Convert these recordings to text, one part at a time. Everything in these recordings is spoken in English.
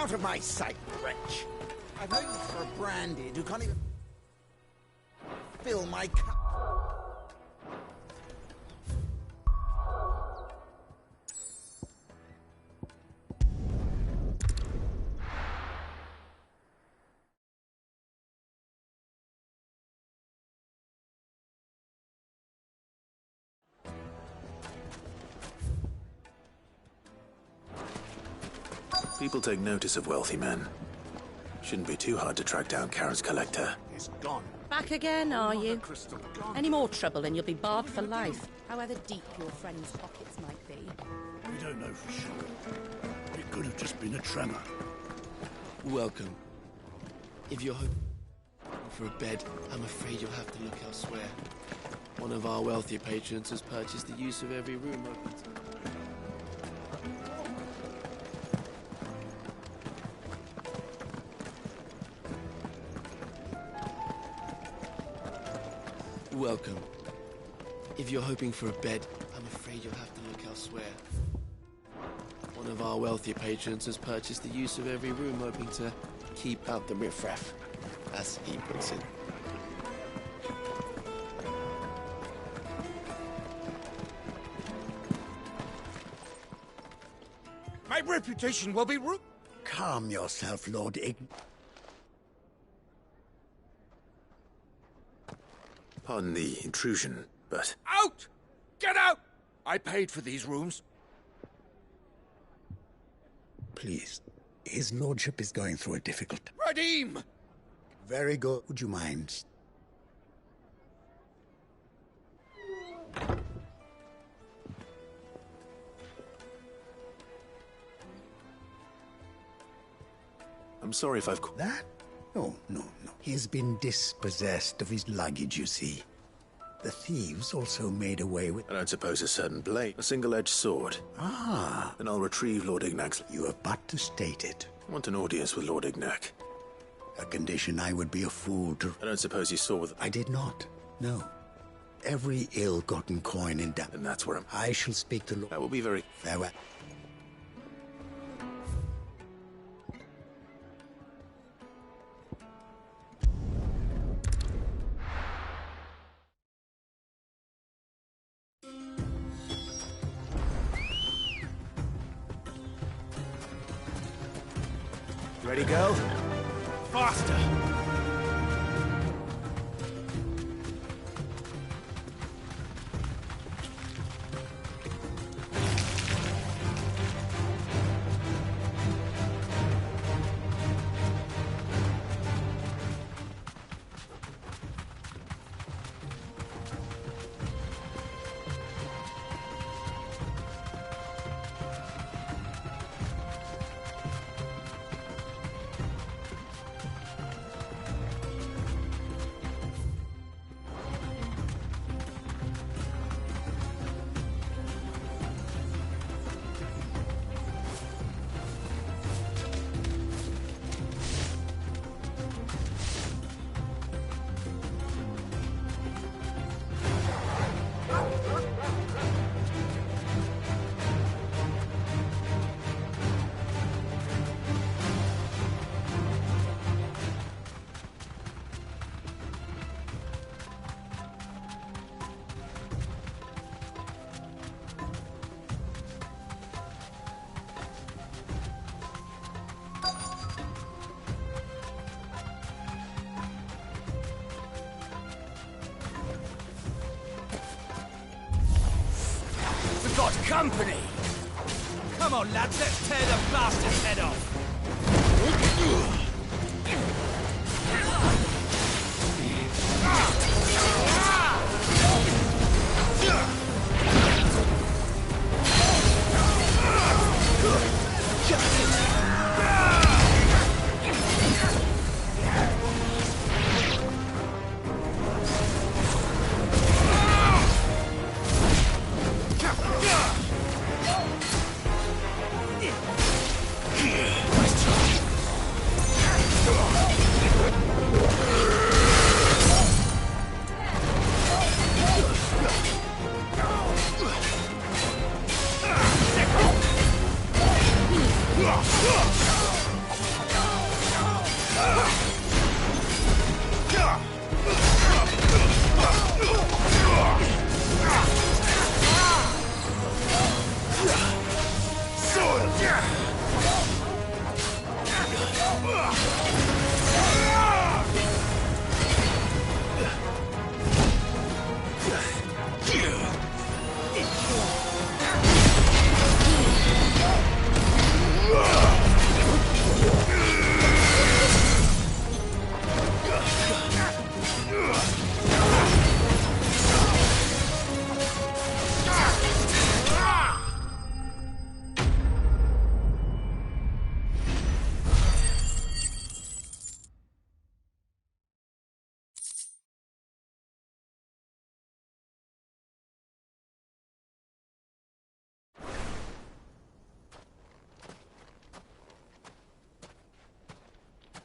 Out of my sight, wretch! I've known you for a branded who can't even fill my cup. People take notice of wealthy men. Shouldn't be too hard to track down Karen's collector. He's gone. Back again, are you? Crystal gone. Any more trouble and you'll be barred for life, however deep your friend's pockets might be. We don't know for sure. It could have just been a tremor. Welcome. If you're hoping for a bed, I'm afraid you'll have to look elsewhere. One of our wealthier patrons has purchased the use of every room open to... Welcome. If you're hoping for a bed, I'm afraid you'll have to look elsewhere. One of our wealthier patrons has purchased the use of every room, hoping to keep out the riffraff, as he puts it. My reputation will be ruined. Calm yourself, Lord Ign... Pardon the intrusion, but... Out! Get out! I paid for these rooms. Please. His lordship is going through a difficult... Redeem! Very good. Would you mind? I'm sorry if I've... That? No. He's been dispossessed of his luggage, you see. The thieves also made away with... I don't suppose a certain blade, a single-edged sword. Ah. Then I'll retrieve Lord Ignac's... You have but to state it. I want an audience with Lord Ignac. A condition I would be a fool to... I don't suppose you saw with... I did not. No. Every ill-gotten coin in doubt. And that's where I'm... I shall speak to Lord... That will be very... Farewell. Ready, go? Faster! Got company! Come on, lads, let's tear the bastard's head off!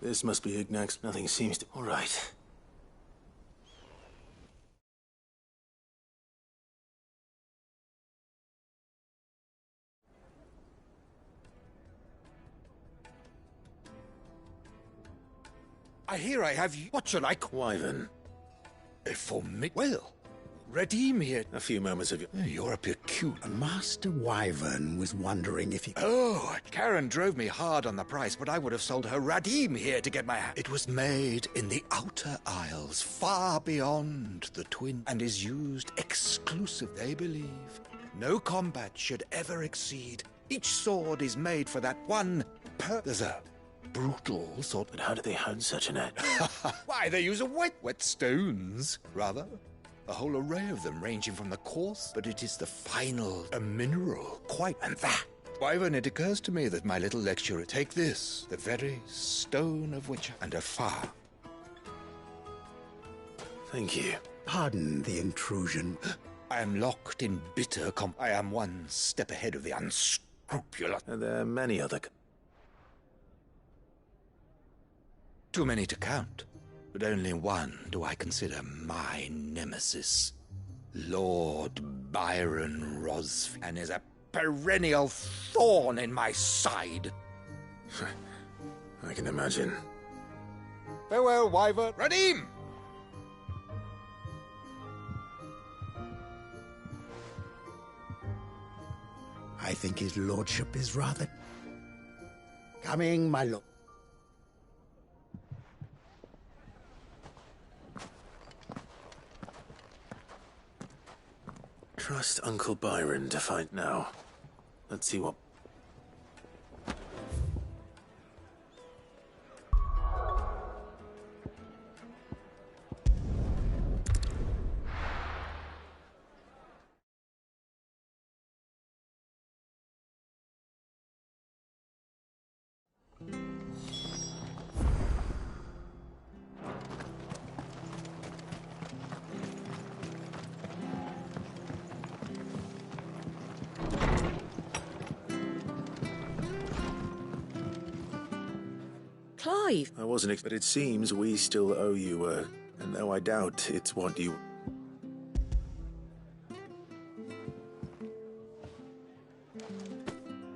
This must be Ignac's. Nothing seems to... All right. I hear I have you. What should I call? Wyvern. For me? Well, redeem here. A few moments of your... You're a peculiar... Master Wyvern was wondering if he... Oh, Karen drove me hard on the price, but I would have sold her Radim here to get my hat. It was made in the Outer Isles, far beyond the Twin, and is used exclusive, they believe. No combat should ever exceed. Each sword is made for that one There's a brutal sort... But how do they hone such an edge? Why, they use wet stones, rather. A whole array of them, ranging from the coarse, but it is the final, a mineral, quite, and that. Wyvern, it occurs to me that my little lecturer, take this, the very stone of which, and a fire. Thank you. Pardon the intrusion. I am locked in bitter I am one step ahead of the unscrupulous. And there are many other... Too many to count, but only one do I consider my nemesis. Lord Byron Rosfield, and is a perennial thorn in my side. I can imagine. Farewell, Wyvern. Radim! I think his lordship is rather... Coming, my lord. Trust Uncle Byron to find now. Let's see what... Clive! I wasn't but it seems we still owe you, and though I doubt it's what you...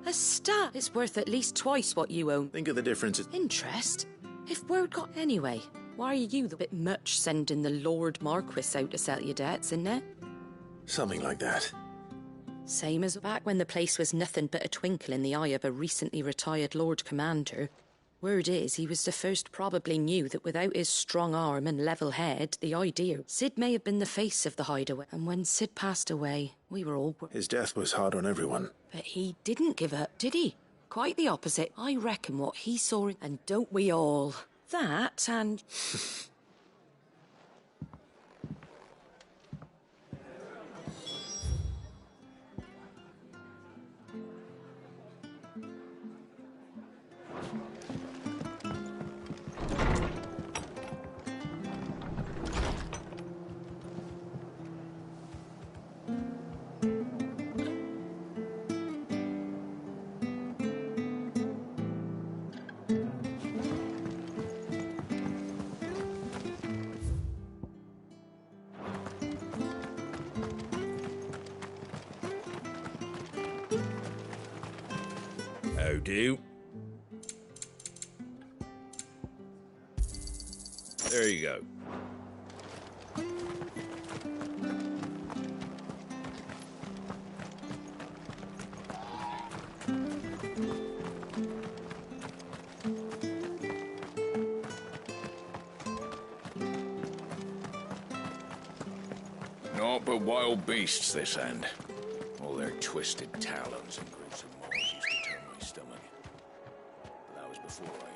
A stat is worth at least twice what you own. Think of the difference. Interest? If word got anyway, why are you the bit much sending the Lord Marquis out to settle your debts, isn't it? Something like that. Same as back when the place was nothing but a twinkle in the eye of a recently retired Lord Commander. Word is, he was the first probably knew that without his strong arm and level head, the idea, Sid may have been the face of the hideaway. And when Sid passed away, we were all... His death was hard on everyone. But he didn't give up, did he? Quite the opposite. I reckon what he saw, and don't we all? That and... How do? There you go. Naught but wild beasts this end. All their twisted talons and gruesome maws used to turn my stomach. But that was before I...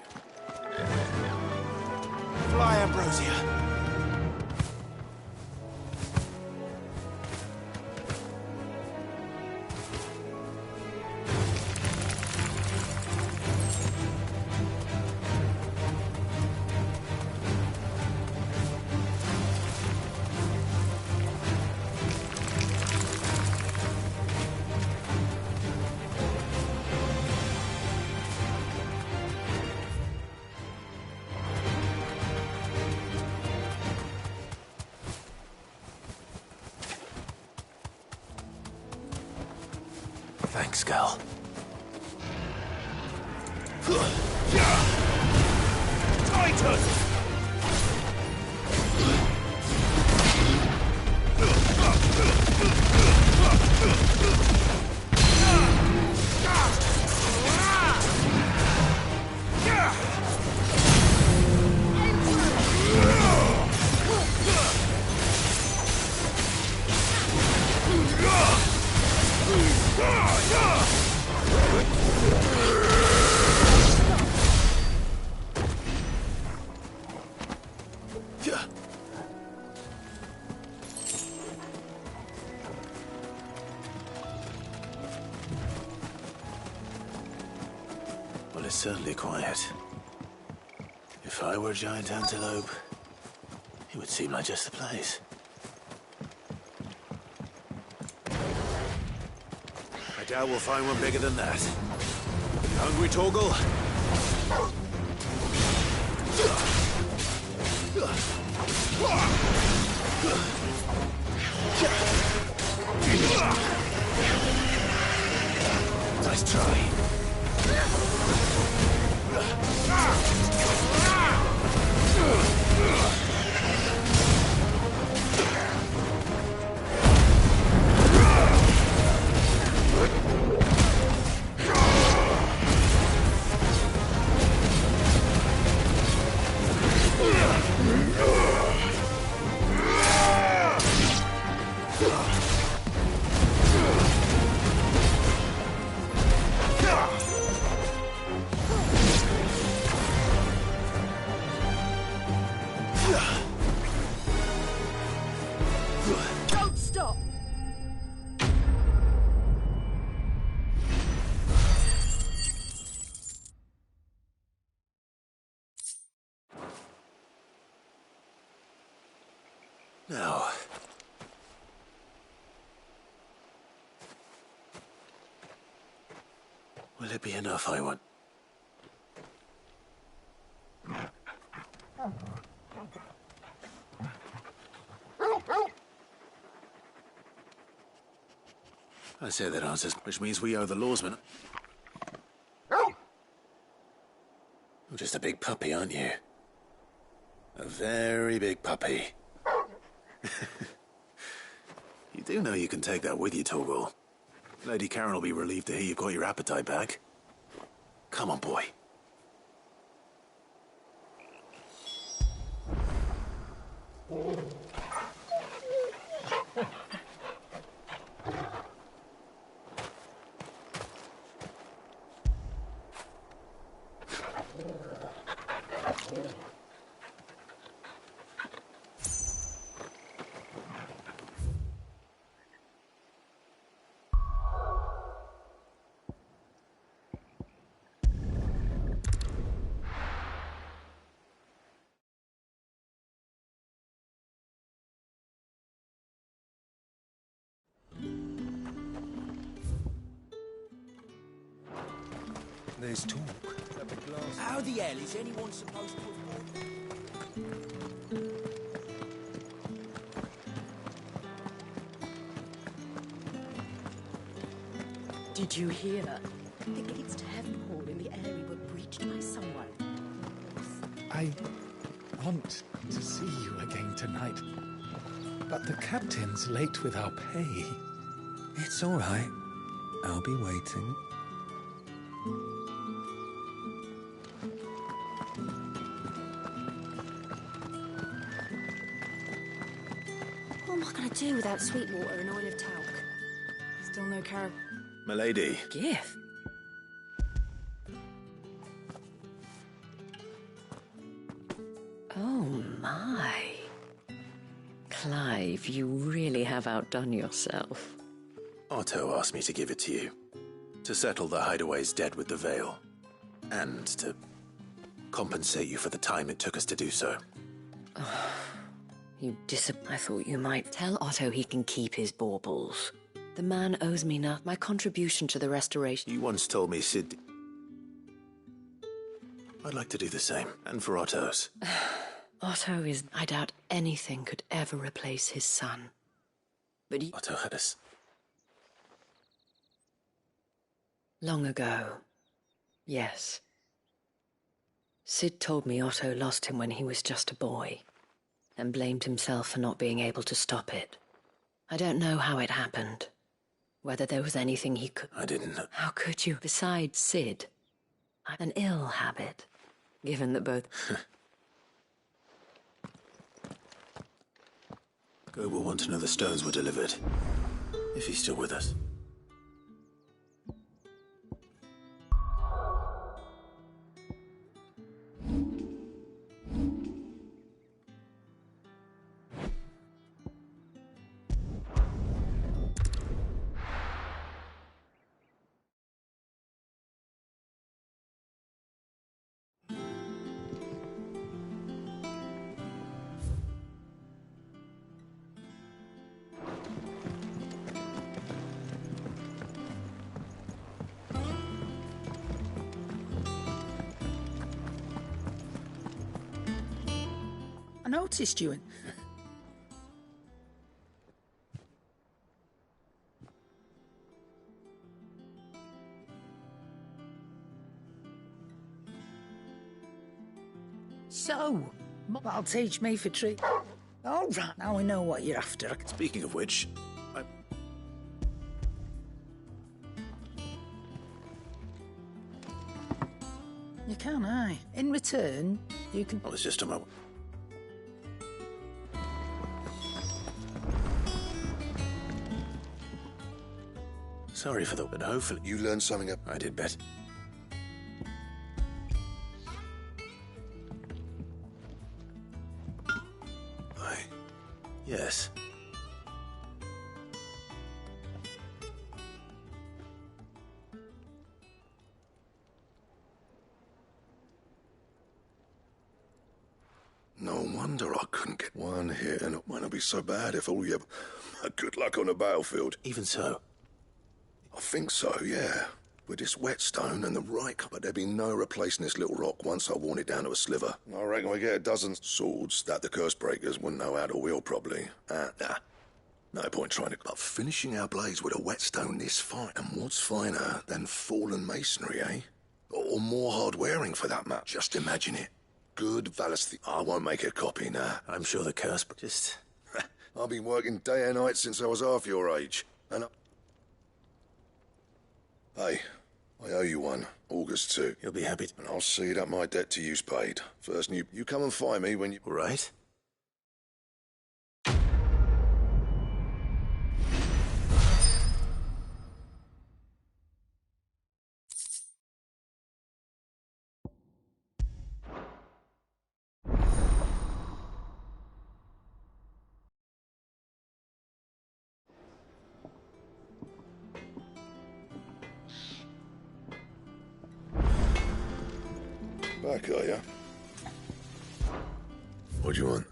Fly, Ambrosia! Thanks, Gal. Titus! Well, it's certainly quiet. If I were a giant antelope, it would seem like just the place. I doubt we'll find one bigger than that. You hungry, Torgal? Nice try. Don't stop! Now, will it be enough, I want? I say that answers, which means we owe the lawsman. You're just a big puppy, aren't you? A very big puppy. You do know you can take that with you, Torgal. Lady Karen will be relieved to hear you've got your appetite back. Come on, boy. There's talk. How the hell is anyone supposed to avoid? Did you hear? The gates to Heaven Hall in the area were breached by someone. I want to see you again tonight, but the captain's late with our pay. It's all right. I'll be waiting. What am I going to do without Sweetwater and oil of talc? Still no carrot. Milady. Gift? Oh my. Clive, you really have outdone yourself. Otto asked me to give it to you. To settle the hideaway's debt with the Veil. And to compensate you for the time it took us to do so. I thought you might tell Otto he can keep his baubles. The man owes me nothing. My contribution to the restoration. You once told me Sid... I'd like to do the same, and for Otto's. Otto is... I doubt anything could ever replace his son. But Otto had us. Long ago, yes. Sid told me Otto lost him when he was just a boy, and blamed himself for not being able to stop it. I don't know how it happened. Whether there was anything he could... I didn't know. How could you? Besides Sid, an ill habit, given that both... Go will want to know the stones were delivered, if he's still with us. I noticed you. So, that'll teach me for treat. All right, now we know what you're after. Speaking of which, You can, aye. In return, you can... I was just on my... Sorry for the... But hopefully... You learned something up. I did bet. Yes. No wonder I couldn't get one hit, and it won't be so bad if all you have... Good luck on the battlefield. Even so. I think so, yeah. With this whetstone and the right, but there'd be no replacing this little rock once I worn it down to a sliver. I reckon we get a dozen swords that the curse breakers wouldn't know how to wield properly. Nah. No point trying to... But finishing our blades with a whetstone this fine, and what's finer than fallen masonry, eh? Or more hard-wearing, for that matter. Just imagine it. Good Valesthi... I won't make a copy, nah. I'm sure the curse... Just... I've been working day and night since I was half your age, and Hey, I owe you one. August 2. You'll be happy to... And I'll see that my debt to you's paid. First, you come and find me when you... All right. Back, are ya? What do you want?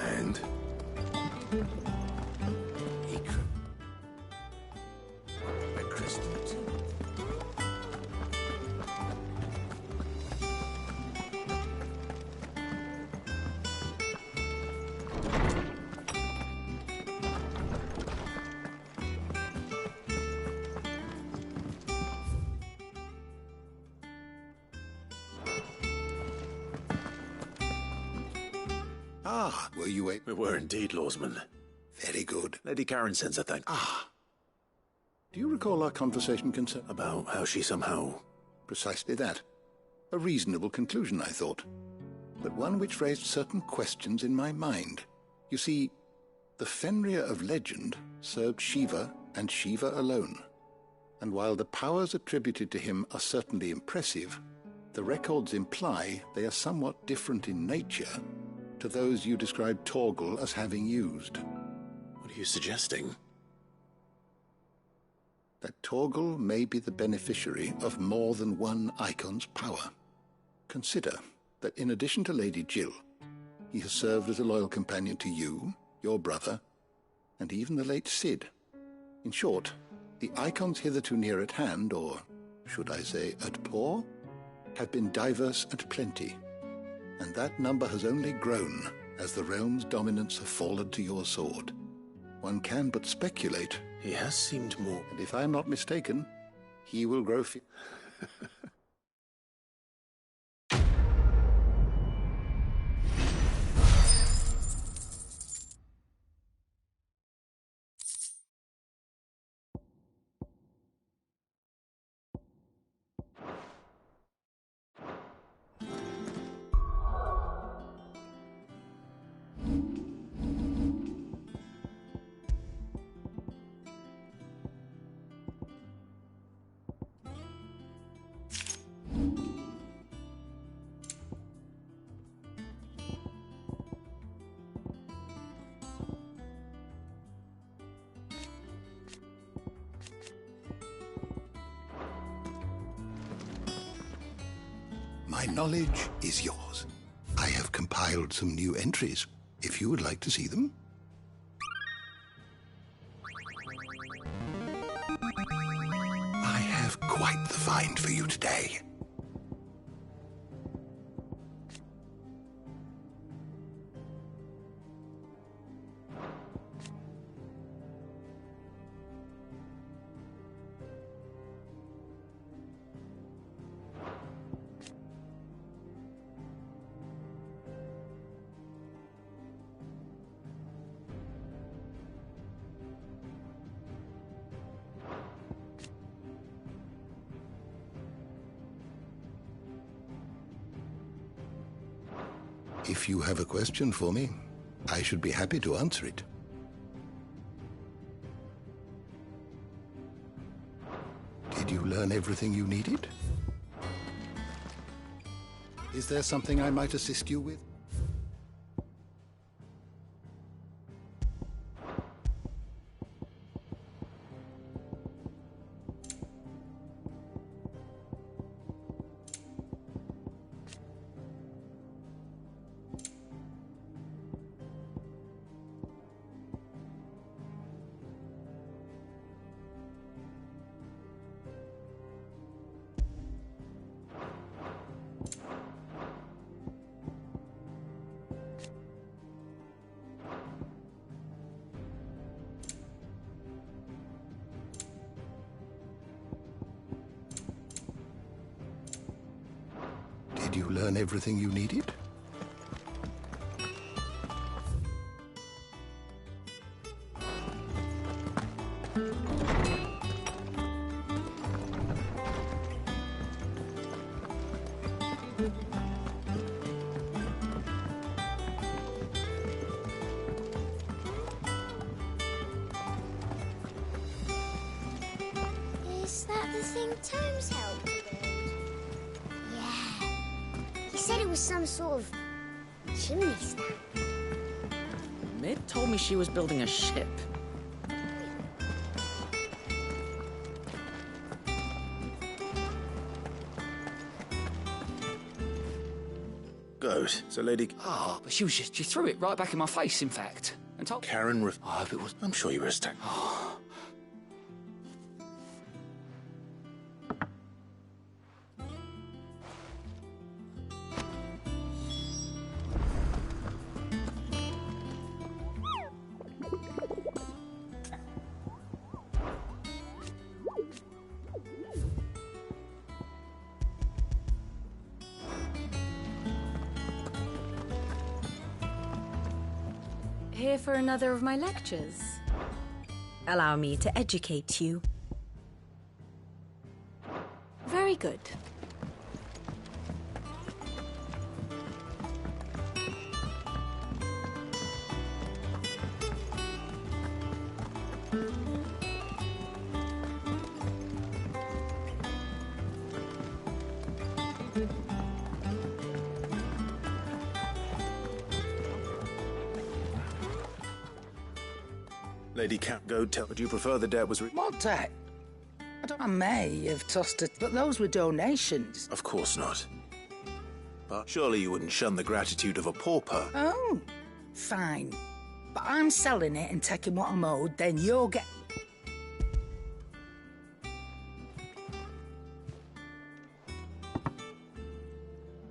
And? Ah, were you a... We were indeed, Lawsman. Very good. Lady Karen sends her thanks. Ah. Do you recall our conversation about how she somehow... Precisely that. A reasonable conclusion, I thought. But one which raised certain questions in my mind. You see, the Fenrir of legend served Shiva and Shiva alone. And while the powers attributed to him are certainly impressive, the records imply they are somewhat different in nature to those you described Torgal as having used. What are you suggesting? That Torgal may be the beneficiary of more than one Icon's power. Consider that in addition to Lady Jill, he has served as a loyal companion to you, your brother, and even the late Cid. In short, the Icons hitherto near at hand, or should I say at paw, have been diverse and plenty, and that number has only grown as the realm's dominance have fallen to your sword. One can but speculate. He has seemed more... And if I am not mistaken, he will grow... My knowledge is yours. I have compiled some new entries, if you would like to see them. I have quite the find for you today. If you have a question for me, I should be happy to answer it. Did you learn everything you needed? Is there something I might assist you with? Did you learn everything you needed? Is that the thing Tomes helped build? Yeah. He said it was some sort of chimney stack. Mid told me she was building a ship. Good. So, Lady... Oh, but she threw it right back in my face, in fact. And told... Karen... I hope it was... I'm sure you were as Here for another of my lectures. Allow me to educate you. Very good. Lady Cat, go tell. Would you prefer the debt was... What debt? I may have tossed it, but those were donations. Of course not. But surely you wouldn't shun the gratitude of a pauper. Oh, fine. But I'm selling it and taking what I'm owed, then you'll get...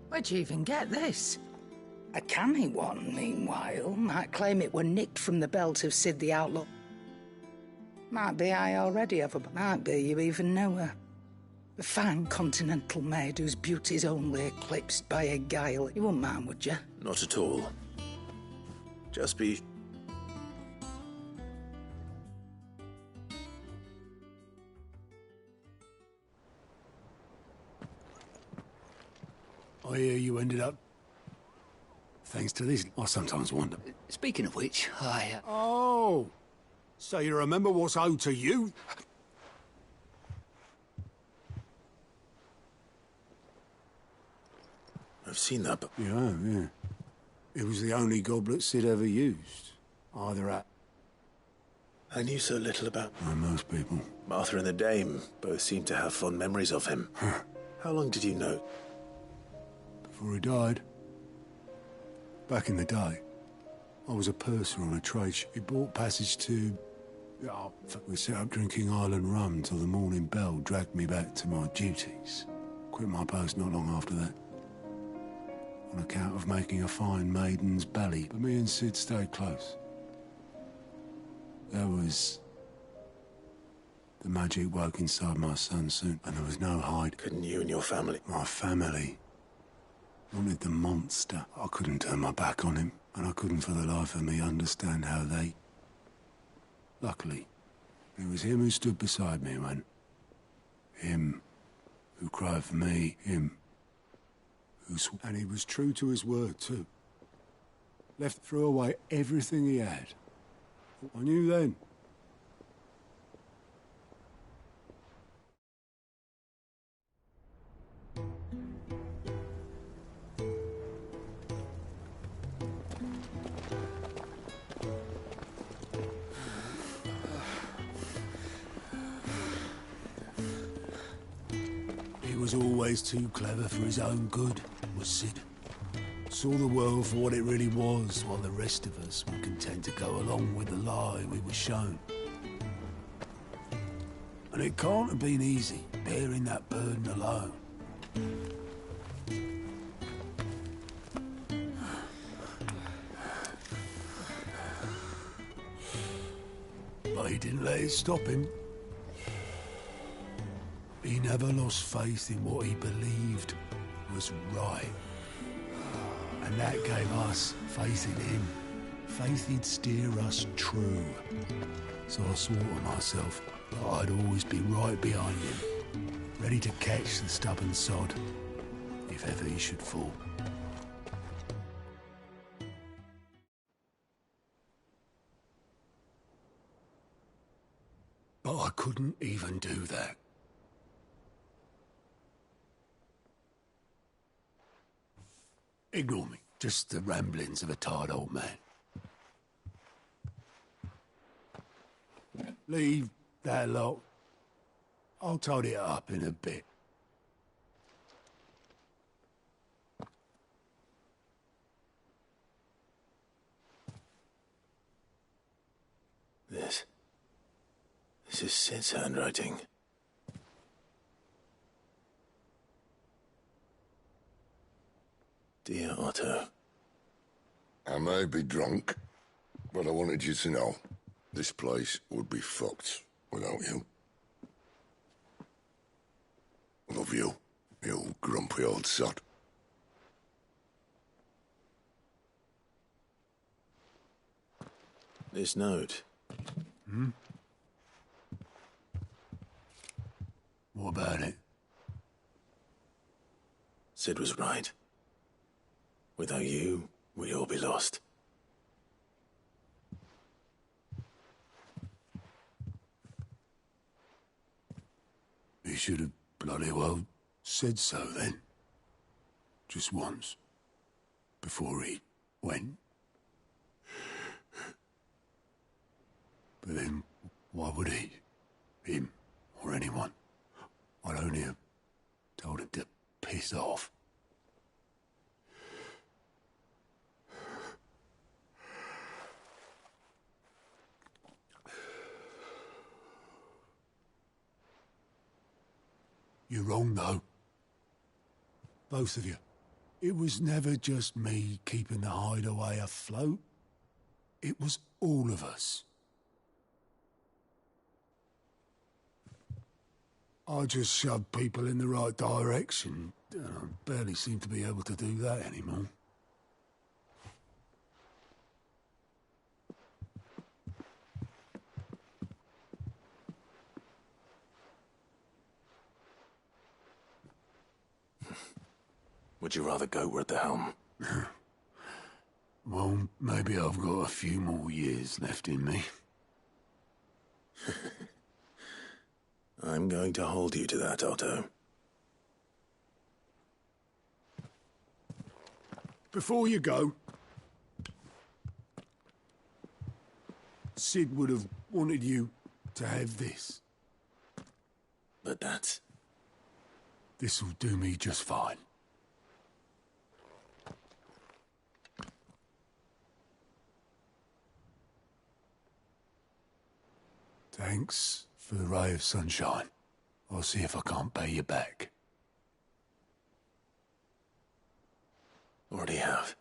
Where'd you even get this? A canny one, meanwhile, might claim it were nicked from the belt of Sid the Outlaw. Might be I already have a... Might be you even know her. A fine continental maid whose beauty's only eclipsed by a guile. You wouldn't mind, would you? Not at all. Just be... I hear you ended up... Thanks to this, I sometimes wonder. Speaking of which, Oh! So you remember what's owed to you? I've seen that, but... Yeah. It was the only goblet Sid ever used. Either at... I knew so little about... most people. Martha and the Dame both seem to have fond memories of him. How long did you know? Before he died. Back in the day, I was a purser on a trade ship. He bought passage to... we set up drinking Island rum till the morning bell dragged me back to my duties. Quit my post not long after that. On account of making a fine maiden's belly. But me and Sid stayed close. There was... The magic woke inside my son soon, and there was no hide. Couldn't you and your family? My family wanted the monster. I couldn't turn my back on him, and I couldn't for the life of me understand how they... Luckily, it was him who stood beside me when... Him who cried for me, him who and he was true to his word, too. Threw away everything he had. I knew then. He was always too clever for his own good, was Sid. Saw the world for what it really was, while the rest of us were content to go along with the lie we were shown. And it can't have been easy, bearing that burden alone. But he didn't let it stop him. He never lost faith in what he believed was right. And that gave us faith in him. Faith he'd steer us true. So I swore to myself that I'd always be right behind him, ready to catch the stubborn sod, if ever he should fall. But I couldn't even do that. Ignore me. Just the ramblings of a tired old man. Leave that lot. I'll tidy it up in a bit. This is Sid's handwriting. Dear Otto. I may be drunk, but I wanted you to know this place would be fucked without you. Love you, you grumpy old sod. This note. What about it? Sid was right. Without you, we'd all be lost. He should have bloody well said so then. Just once. Before he went. But then You're wrong, though. Both of you. It was never just me keeping the hideaway afloat. It was all of us. I just shoved people in the right direction. I barely seem to be able to do that anymore. Would you rather go at the helm? Well, maybe I've got a few more years left in me. I'm going to hold you to that, Otto. Before you go, Sid would have wanted you to have this. But that's... This'll do me just fine. Thanks for the ray of sunshine. I'll see if I can't pay you back. Already have.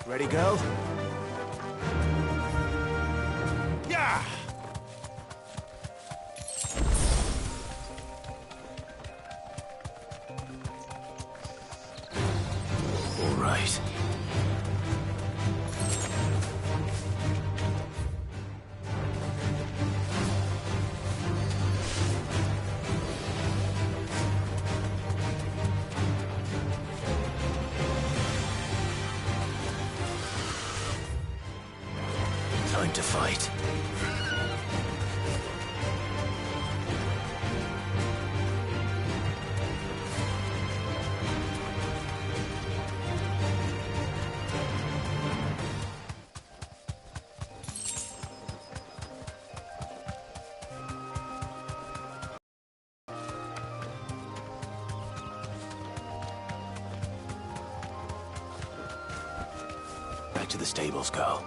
Ready, girl? Yeah! All right. Time to fight. Back to the stables, girl.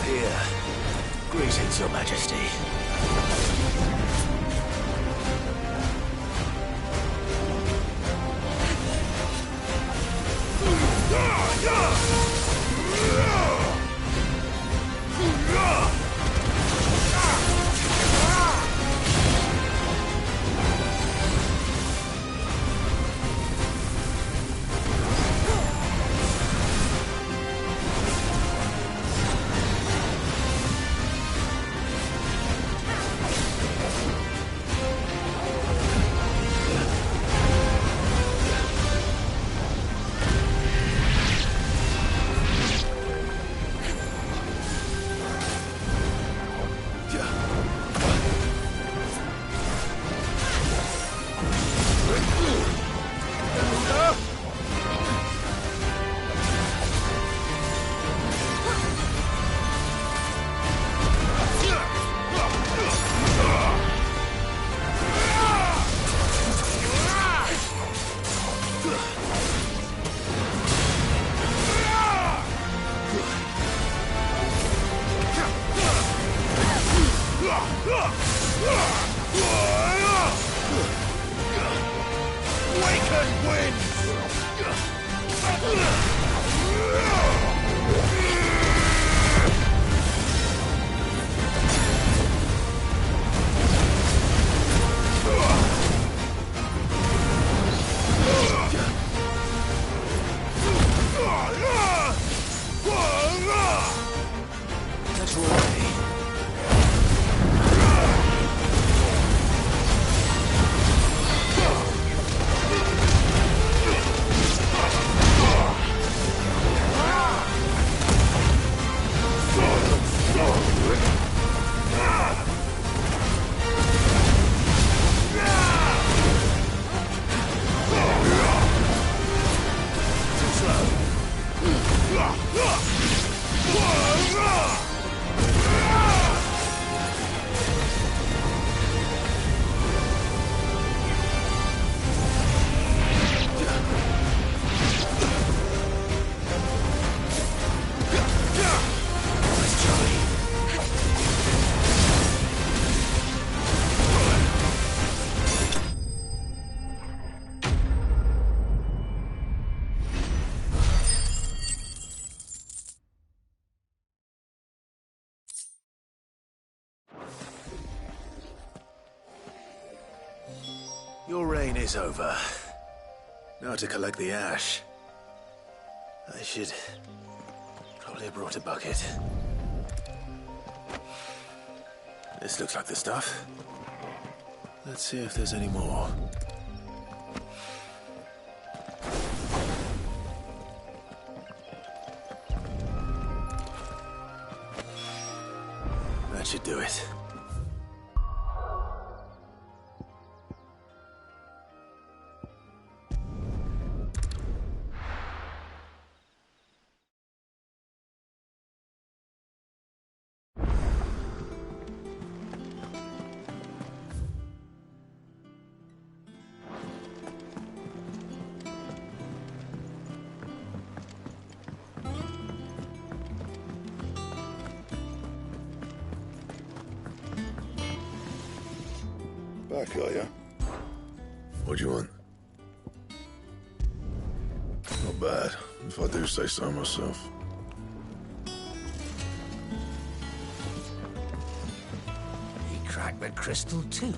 here. Greetings, Your Majesty. Your reign is over. Now to collect the ash. I should probably have brought a bucket. This looks like the stuff. Let's see if there's any more. That should do it. Back, are ya? What do you want? Not bad, if I do say so myself. He cracked the crystal too?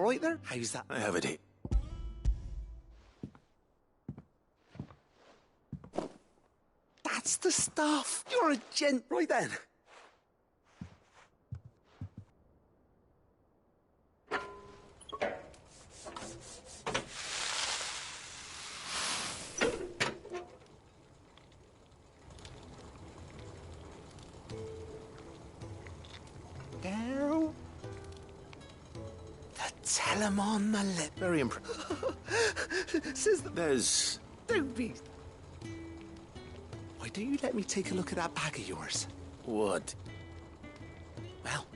all right there? How's that? I have it here. That's the stuff. You're a gent, right then. Neru? The tell 'em on the lip. Very impressive. Says that There's... don't be. Why don't you let me take a look at that bag of yours? What? Well,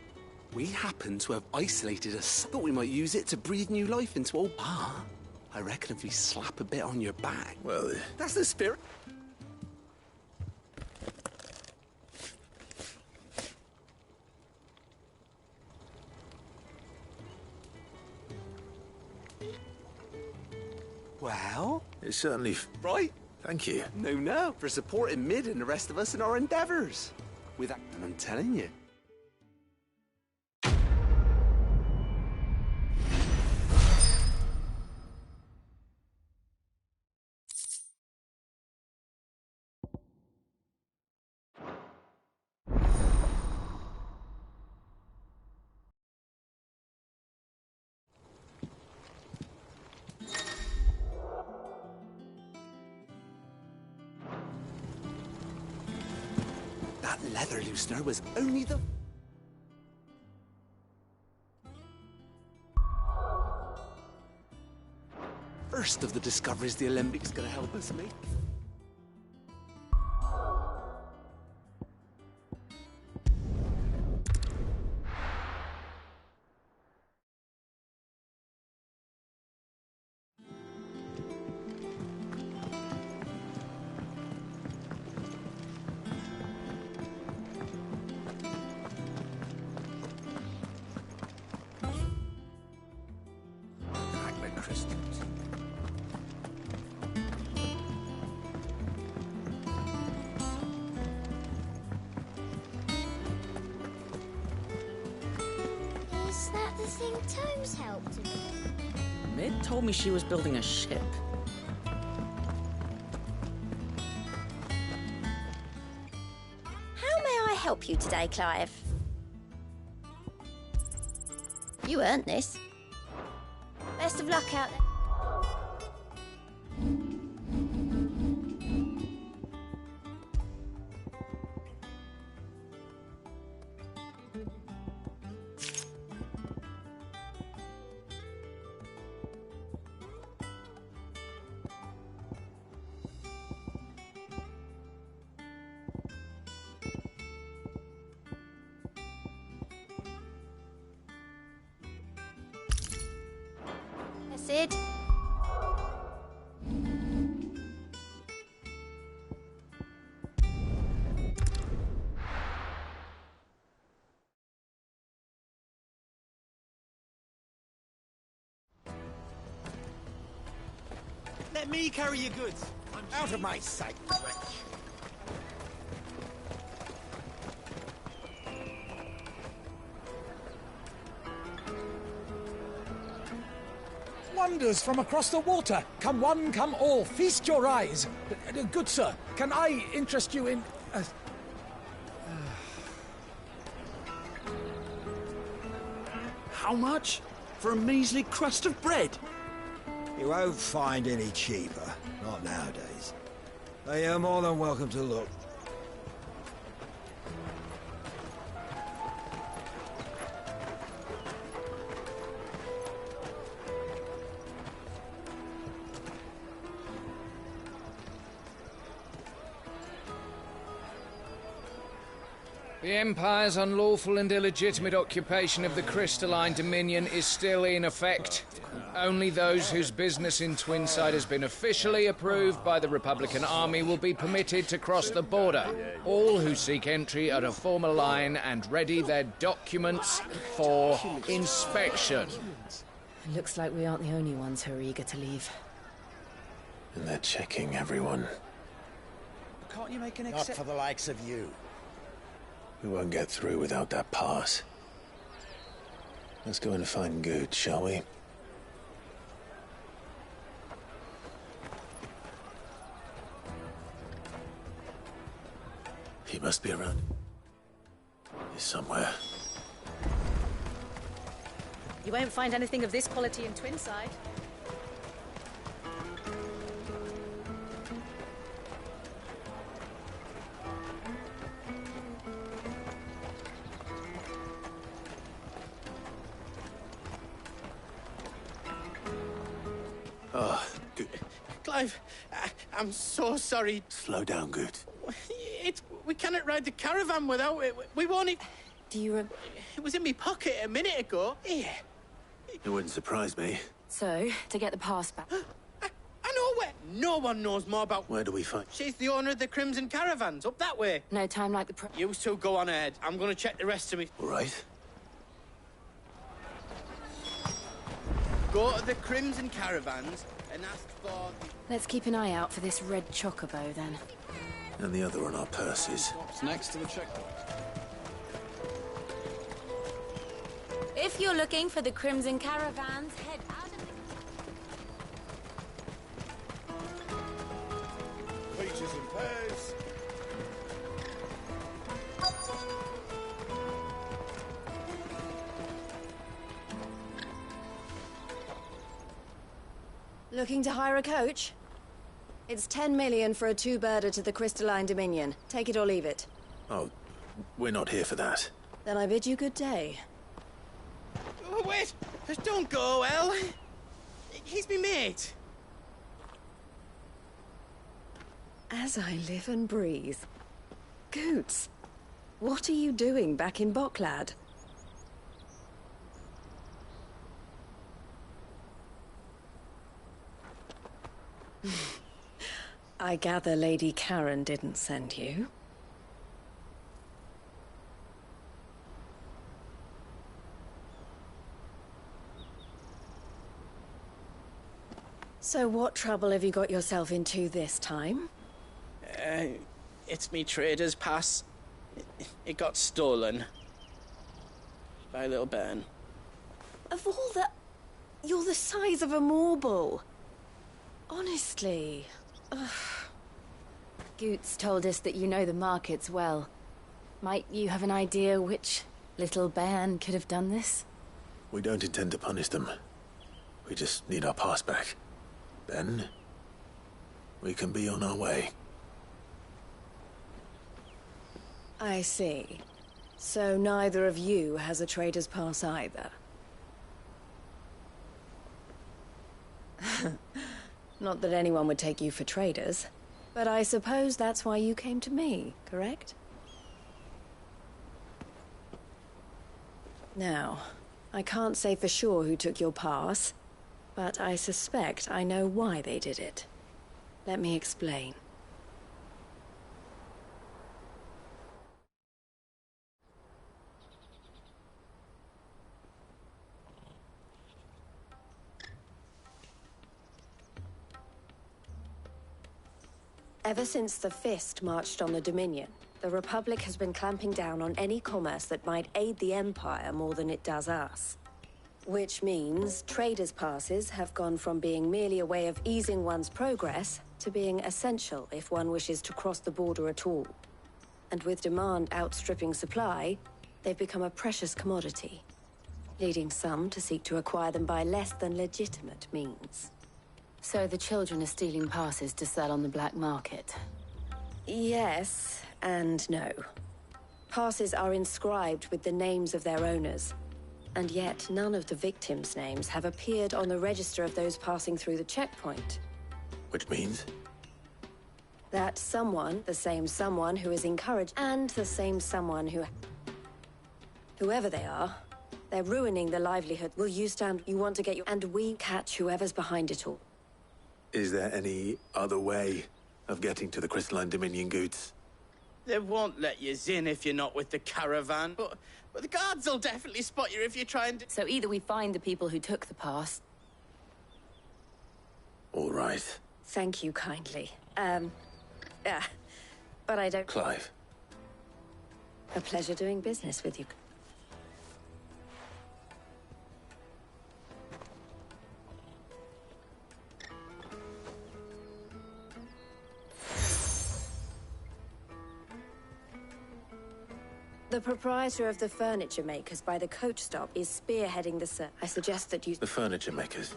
we happen to have isolated us. Thought we might use it to breathe new life into old Pa. I reckon if we slap a bit on your back. Well, that's the spirit. Well, it's certainly... Right? Thank you. No, for supporting Mid and the rest of us in our endeavours. With that, and I'm telling you. That leather loosener was only the... first of the discoveries the Olympics gonna help us make. Fragment crystals. Is that the thing Tomes helped with? Mid told me she was building a ship. How may I help you today, Clive? You earned this. Best of luck out there. Sid. Let me carry your goods. I'm out of my sight, wretch. Wonders from across the water. Come one, come all. Feast your eyes. Good sir, can I interest you in... How much? For a measly crust of bread? You won't find any cheaper. Not nowadays. But you're more than welcome to look. The Empire's unlawful and illegitimate occupation of the crystalline dominion is still in effect. Only those whose business in Twinside has been officially approved by the Republican Army will be permitted to cross the border. All who seek entry are to form a line and ready their documents for inspection. It looks like we aren't the only ones who are eager to leave. And they're checking everyone. Can't you make an Not for the likes of you. We won't get through without that pass. Let's go and find Good, shall we? He must be around. He's somewhere. You won't find anything of this quality in Twinside. Oh, Good. Clive, I'm so sorry. Slow down, Good. We cannot ride the caravan without it. We won't. Do you It was in my pocket a minute ago. Here. It wouldn't surprise me. So, to get the pass back. I know where. No one knows more about. Where do we find? She's the owner of the Crimson Caravans, up that way. No time like the You two go on ahead. I'm going to check the rest of me. All right. Go to the Crimson Caravans and ask for. Let's keep an eye out for this red chocobo, then. And the other on our purses. What's next to the checkpoint? If you're looking for the Crimson Caravans, head out of the... Peaches and pears. Looking to hire a coach? It's 10 million for a two-birder to the Crystalline Dominion. Take it or leave it. Oh, we're not here for that. Then I bid you good day. Oh, wait! Don't go, El. He's me mate. As I live and breathe. Goots, what are you doing back in Bocklad? I gather Lady Karen didn't send you. So what trouble have you got yourself into this time? It's me trader's pass. It got stolen. By little Ben. Of all the... You're the size of a marble. Honestly. Ugh. Goots told us that you know the markets well. Might you have an idea which little bairn could have done this? We don't intend to punish them. We just need our pass back. Then, we can be on our way. I see. So neither of you has a trader's pass either. Not that anyone would take you for traders, but I suppose that's why you came to me, correct? Now, I can't say for sure who took your pass, but I suspect I know why they did it. Let me explain. Ever since the Fist marched on the Dominion, the Republic has been clamping down on any commerce that might aid the Empire more than it does us. Which means traders' passes have gone from being merely a way of easing one's progress to being essential if one wishes to cross the border at all. And with demand outstripping supply, they've become a precious commodity, leading some to seek to acquire them by less than legitimate means. So the children are stealing passes to sell on the black market? Yes, and no. Passes are inscribed with the names of their owners, and yet none of the victims' names have appeared on the register of those passing through the checkpoint. Which means? That someone, the same someone who is encouraged, and the same someone who... Whoever they are, they're ruining the livelihood. Will you stand? You want to get you... And we catch whoever's behind it all. Is there any other way of getting to the Crystalline Dominion goods? They won't let you in if you're not with the caravan, but the guards will definitely spot you if you're trying to... So either we find the people who took the pass... All right. Thank you kindly. But I don't... Clive. A pleasure doing business with you. The proprietor of the furniture makers by the coach stop is spearheading the search. I suggest that you... The furniture makers.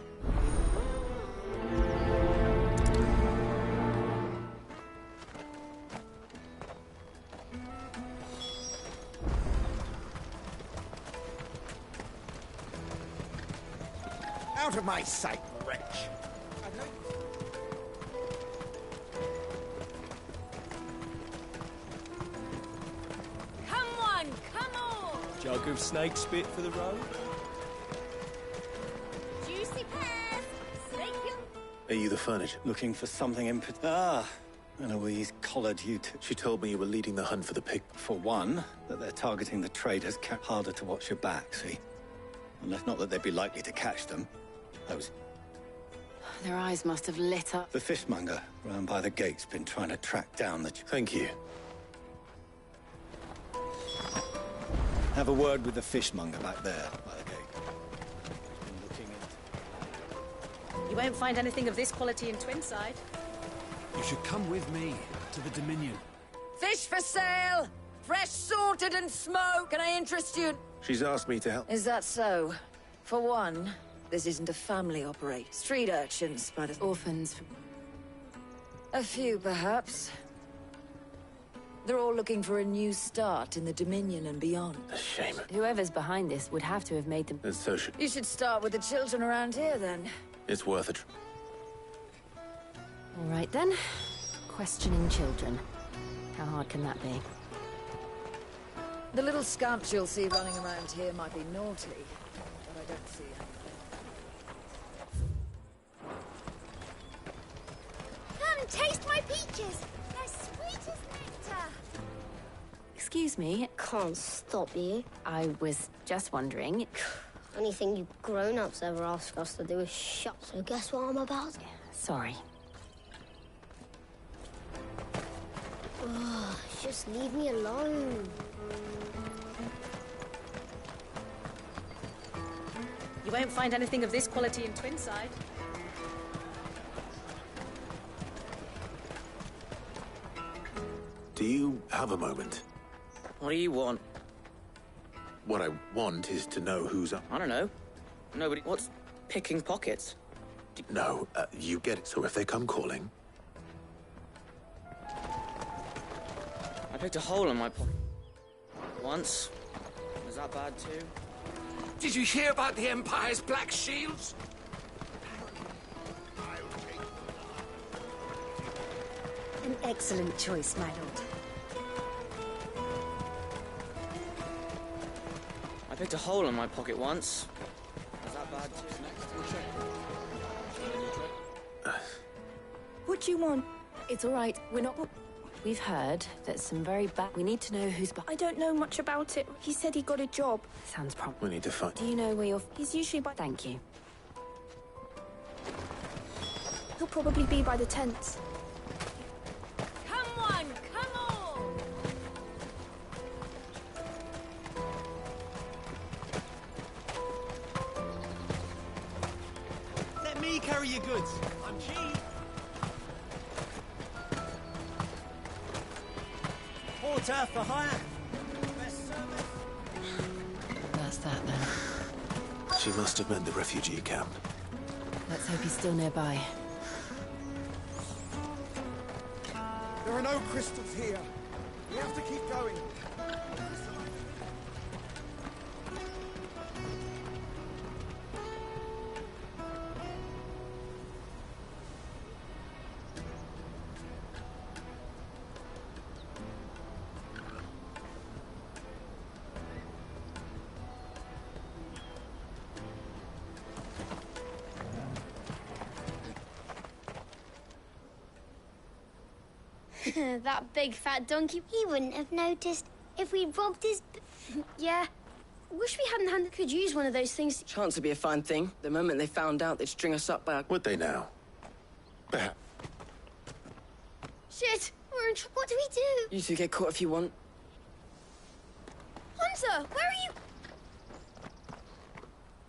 Out of my sight, wretch! Come on, come on! Jug of snake spit for the road? Juicy pears! Snake you! Are you the furniture? Looking for something in Ah, Eloise collared you two. She told me you were leading the hunt for the pig. For one, that they're targeting the traders. Harder to watch your back, see? Unless not that they'd be likely to catch them. Those... Their eyes must have lit up. The fishmonger round by the gate's been trying to track down the... Thank you. Have a word with the fishmonger back there by the gate. He's been looking You won't find anything of this quality in Twinside. You should come with me to the Dominion. Fish for sale! Fresh sorted and smoked! Can I interest you? She's asked me to help. Is that so? For one, this isn't a family operate. Street urchins by the... Orphans. A few, perhaps. They're all looking for a new start in the Dominion and beyond. A shame. Whoever's behind this would have to have made them... And so should... You should start with the children around here, then. It's worth it. All right, then. Questioning children. How hard can that be? The little scamps you'll see running around here might be naughty, but I don't see any. Come, taste my peaches. They're sweet as nectar. Excuse me? Can't stop you. I was just wondering... Anything you grown-ups ever ask us to do is shut. So guess what I'm about? Sorry. Ugh, just leave me alone. You won't find anything of this quality in Twinside. Do you have a moment? What do you want? What I want is to know who's up. I don't know. Nobody... What's picking pockets? No, you get it. So if they come calling... I picked a hole in my pocket. Once. Was that bad too? Did you hear about the Empire's Black Shields? An excellent choice, my lord. I picked a hole in my pocket once. Was that bad too? What do you want? It's all right. We're not... We've heard that some very bad... We need to know who's... I don't know much about it. He said he got a job. Sounds proper. We need to find... Do you know where you're... He's usually by... Thank you. He'll probably be by the tents. Come on, come on! Let me carry your goods. I'm cheap. Porter for hire. Best service. That's that, then. She must have meant the refugee camp. Let's hope he's still nearby. There are no crystals here. We have to keep going. That big fat donkey, he wouldn't have noticed if we'd robbed his... Yeah. Wish we hadn't could use one of those things. Chance to be a fine thing. The moment they found out, they'd string us up by a... Would they now? Perhaps. Shit! We're in trouble. What do we do? You two get caught if you want. Hunter, where are you?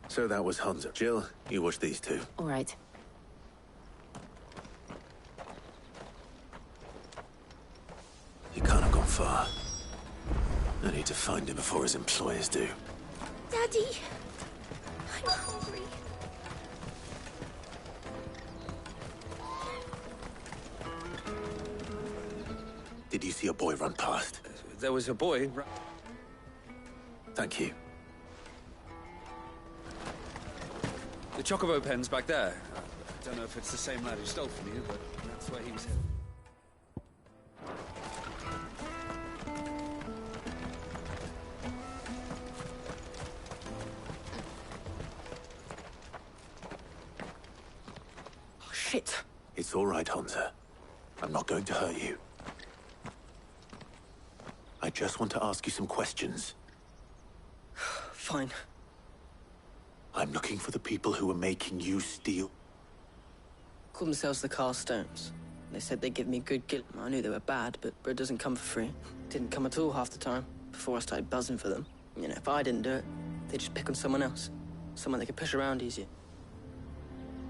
So that was Hunter. Jill, you watch these two. All right. You can't have gone far. I need to find him before his employers do. Daddy, I'm hungry. Did you see a boy run past? There was a boy. Thank you. The Chocobo pen's back there. I don't know if it's the same lad who stole from you, but that's where he was headed. Oh, shit! It's all right, Hansa. I'm not going to hurt you. I just want to ask you some questions. Fine. I'm looking for the people who are making you steal. Call themselves the Carstones. They said they'd give me good gil. I knew they were bad, but bread doesn't come for free. Didn't come at all half the time, before I started buzzing for them. You know, if I didn't do it, they'd just pick on someone else. Someone they could push around easier.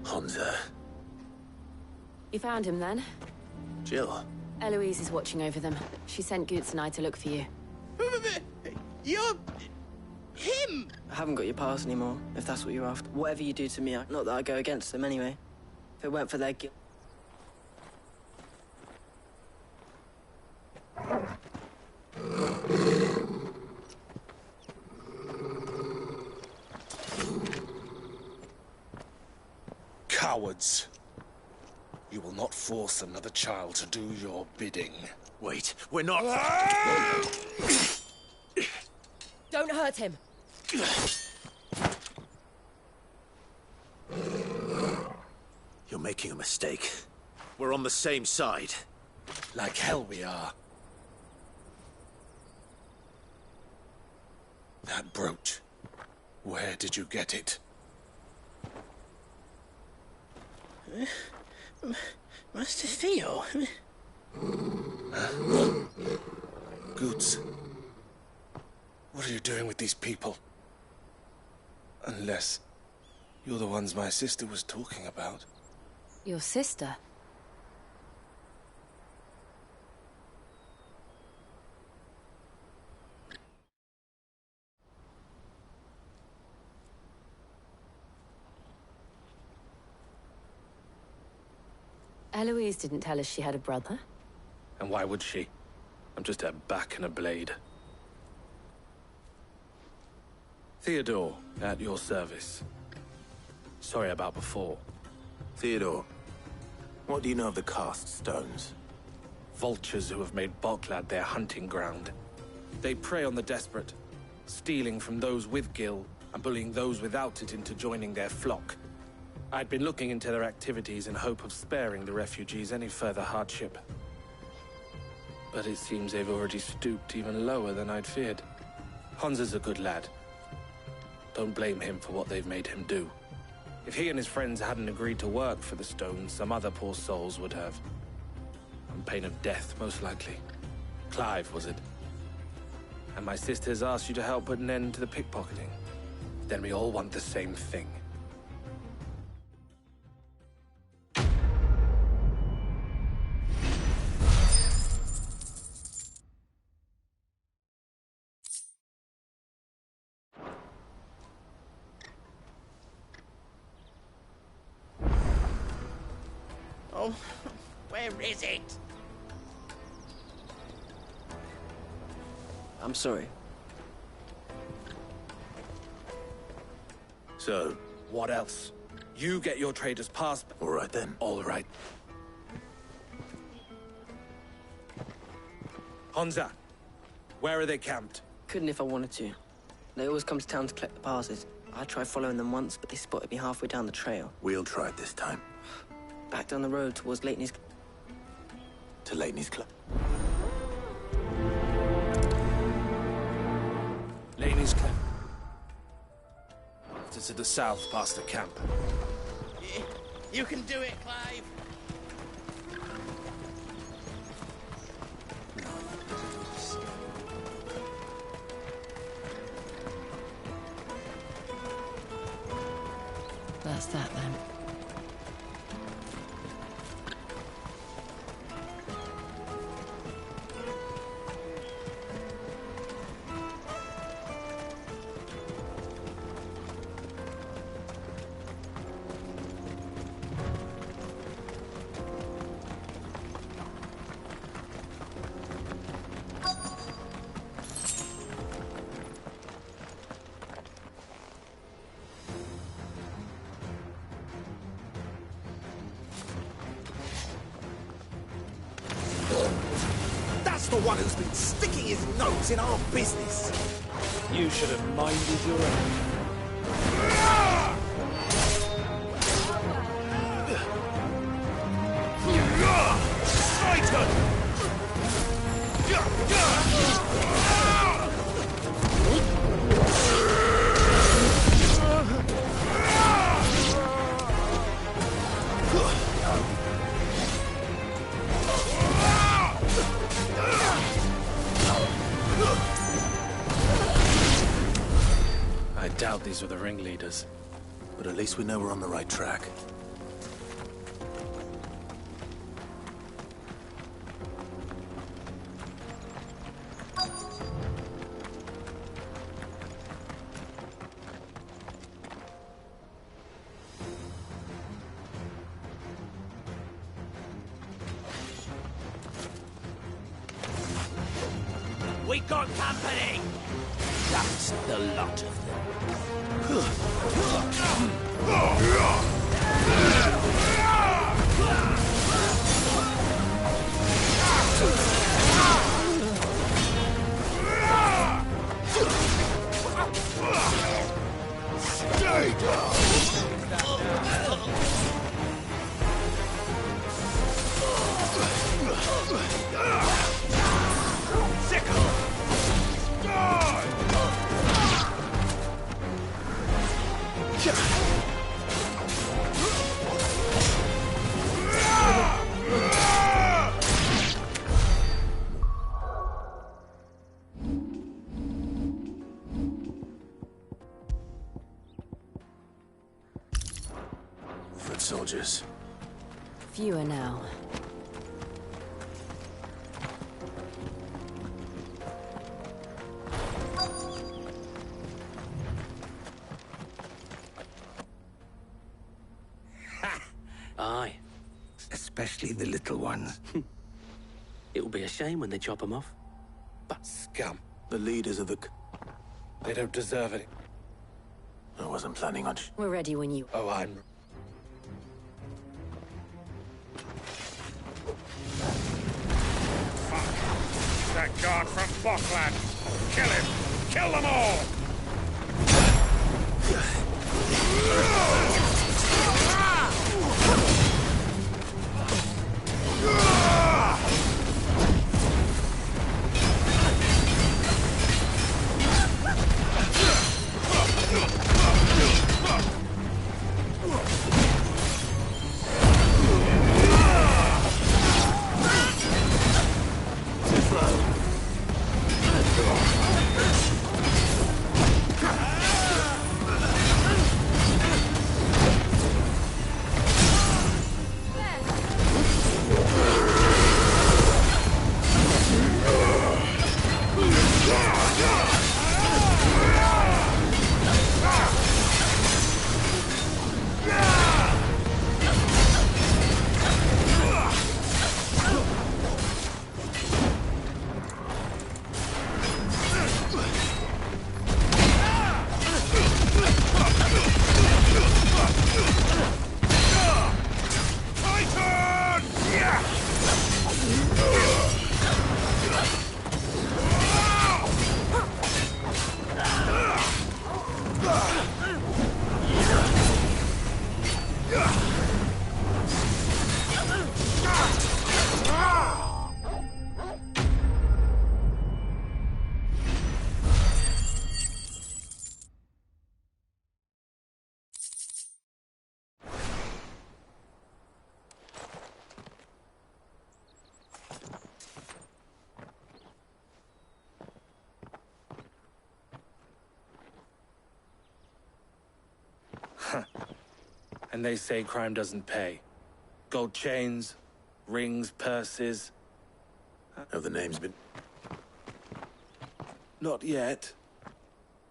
Hansa. You found him, then? Jill. Eloise is watching over them. She sent Goots and I to look for you. You're... him! I haven't got your pass anymore, if that's what you're after. Whatever you do to me, not that I go against them anyway. If it weren't for their guilt... Cowards. You will not force another child to do your bidding. Wait, we're not... Don't hurt him! You're making a mistake. We're on the same side. Like hell we are. That brooch. Where did you get it? Master Theo. Goots. What are you doing with these people? Unless you're the ones my sister was talking about. Your sister? Eloise didn't tell us she had a brother. And why would she? I'm just a back and a blade. Theodore, at your service. Sorry about before. Theodore, what do you know of the cast stones? Vultures who have made Boklad their hunting ground. They prey on the desperate, stealing from those with gil and bullying those without it into joining their flock. I'd been looking into their activities in hope of sparing the refugees any further hardship. But it seems they've already stooped even lower than I'd feared. Hansa's a good lad. Don't blame him for what they've made him do. If he and his friends hadn't agreed to work for the stones, some other poor souls would have. On pain of death, most likely. Clive, was it? And my sisters asked you to help put an end to the pickpocketing. Then we all want the same thing. Oh, where is it? I'm sorry. So? What else? You get your trader's pass. All right then. All right. Hansa, where are they camped? Couldn't if I wanted to. They always come to town to collect the passes. I tried following them once, but they spotted me halfway down the trail. We'll try it this time. Back down the road towards Leighton's... To Leighton's Club? Leighton's Club. To the south, past the camp. You can do it, Clive. That's that, then. one who's been sticking his nose in our business. You should have minded your own. I doubt these were the ringleaders. But at least we know we're on the right track. We got company! That's the lot of Stay down! Foot soldiers. Fewer now. Aye. Especially the little ones. It will be a shame when they chop them off. But scum. The leaders of the... They don't deserve it. I wasn't planning on... We're ready when you... Oh, I'm... Fuck! That guard from Bokland! Kill him! Kill them all! And they say crime doesn't pay. Gold chains, rings, purses. Have the names been... Not yet.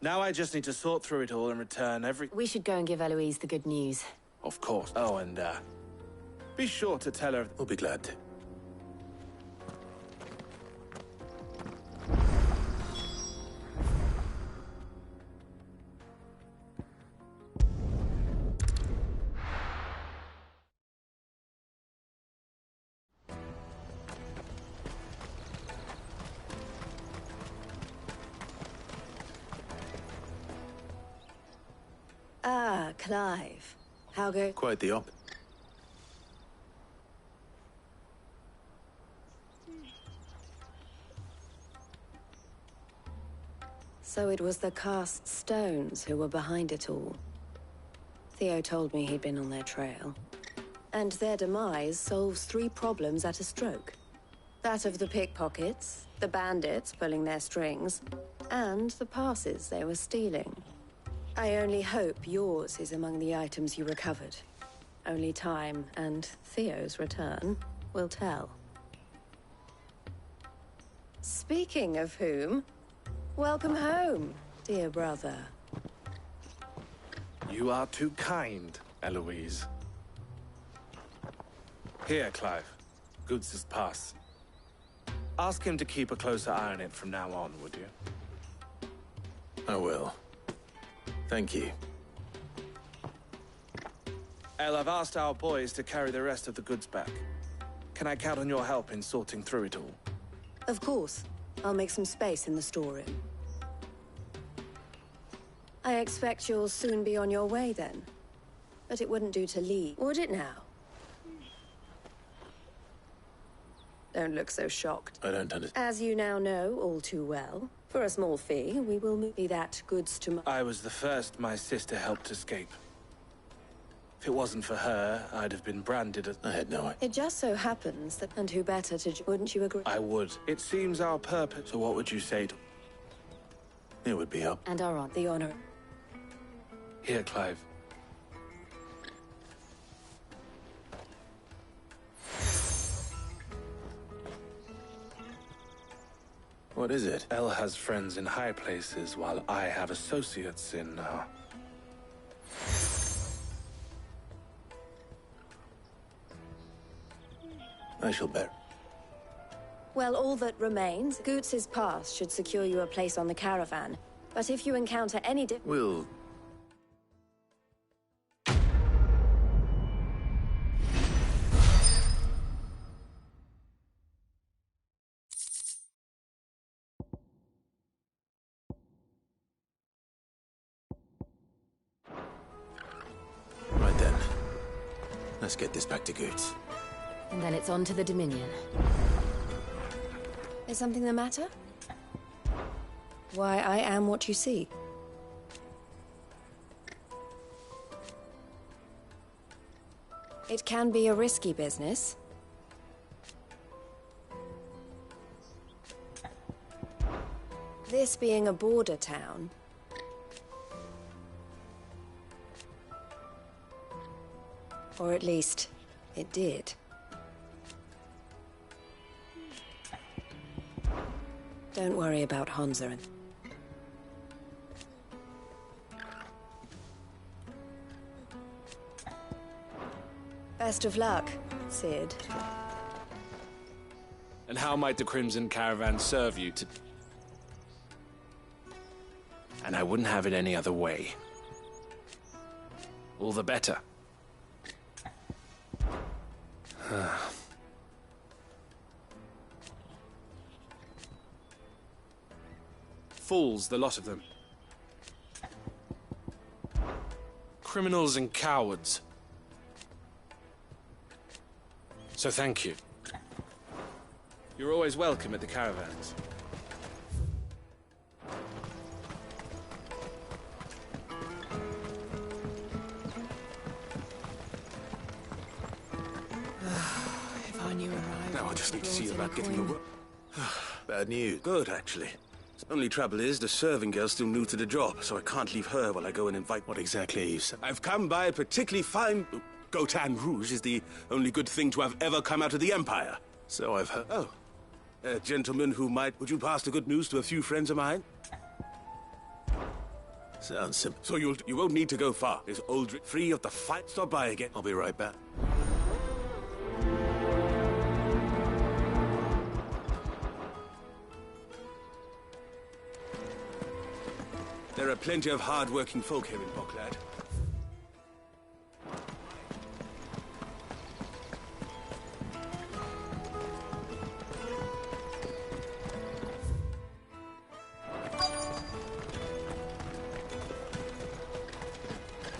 Now I just need to sort through it all and return every... We should go and give Eloise the good news. Of course. Oh, and, be sure to tell her... We'll be glad to. Clive. How go? Quite the op. So it was the cast stones who were behind it all. Theo told me he'd been on their trail. And their demise solves 3 problems at a stroke. That of the pickpockets, the bandits pulling their strings, and the passes they were stealing. I only hope yours is among the items you recovered. Only time and Theo's return will tell. Speaking of whom, welcome home, dear brother. You are too kind, Eloise. Here, Clive. Goods' pass. Ask him to keep a closer eye on it from now on, would you? I will. Thank you. El, I've asked our boys to carry the rest of the goods back. Can I count on your help in sorting through it all? Of course. I'll make some space in the storeroom. I expect you'll soon be on your way then. But it wouldn't do to leave, would it now? Don't look so shocked. I don't understand. As you now know all too well, for a small fee, we will move that goods to I was the first my sister helped escape. If it wasn't for her, I'd have been branded as... I had no idea. It just so happens that... And who better to... Wouldn't you agree? I would. It seems our purpose... So what would you say to... It would be up. And our the honor. Here, Clive. What is it? El has friends in high places, while I have associates in, I shall bear. Well, all that remains, Goots' pass should secure you a place on the caravan. But if you encounter any We'll... Right then. Let's get this back to Goots. And then it's on to the Dominion. Is something the matter? Why, I am what you see. It can be a risky business. This being a border town, or at least, it did. Don't worry about Hansa. Best of luck, Sid. And how might the Crimson Caravan serve you to... And I wouldn't have it any other way. All the better. Fools, the lot of them. Criminals and cowards. So thank you. You're always welcome at the caravans. If I knew arrived... Now I just need to see about getting the work. Bad news. Good, actually. Only trouble is, the serving girl's still new to the job, so I can't leave her while I go and invite... What exactly are you saying? I've come by a particularly fine... Gotan Rouge is the only good thing to have ever come out of the Empire. So I've heard. Oh. A gentleman who might... Would you pass the good news to a few friends of mine? Sounds simple. So you won't need to go far. Is Aldrich free of the fight? Stop by again. I'll be right back. There are plenty of hard-working folk here in Boklad.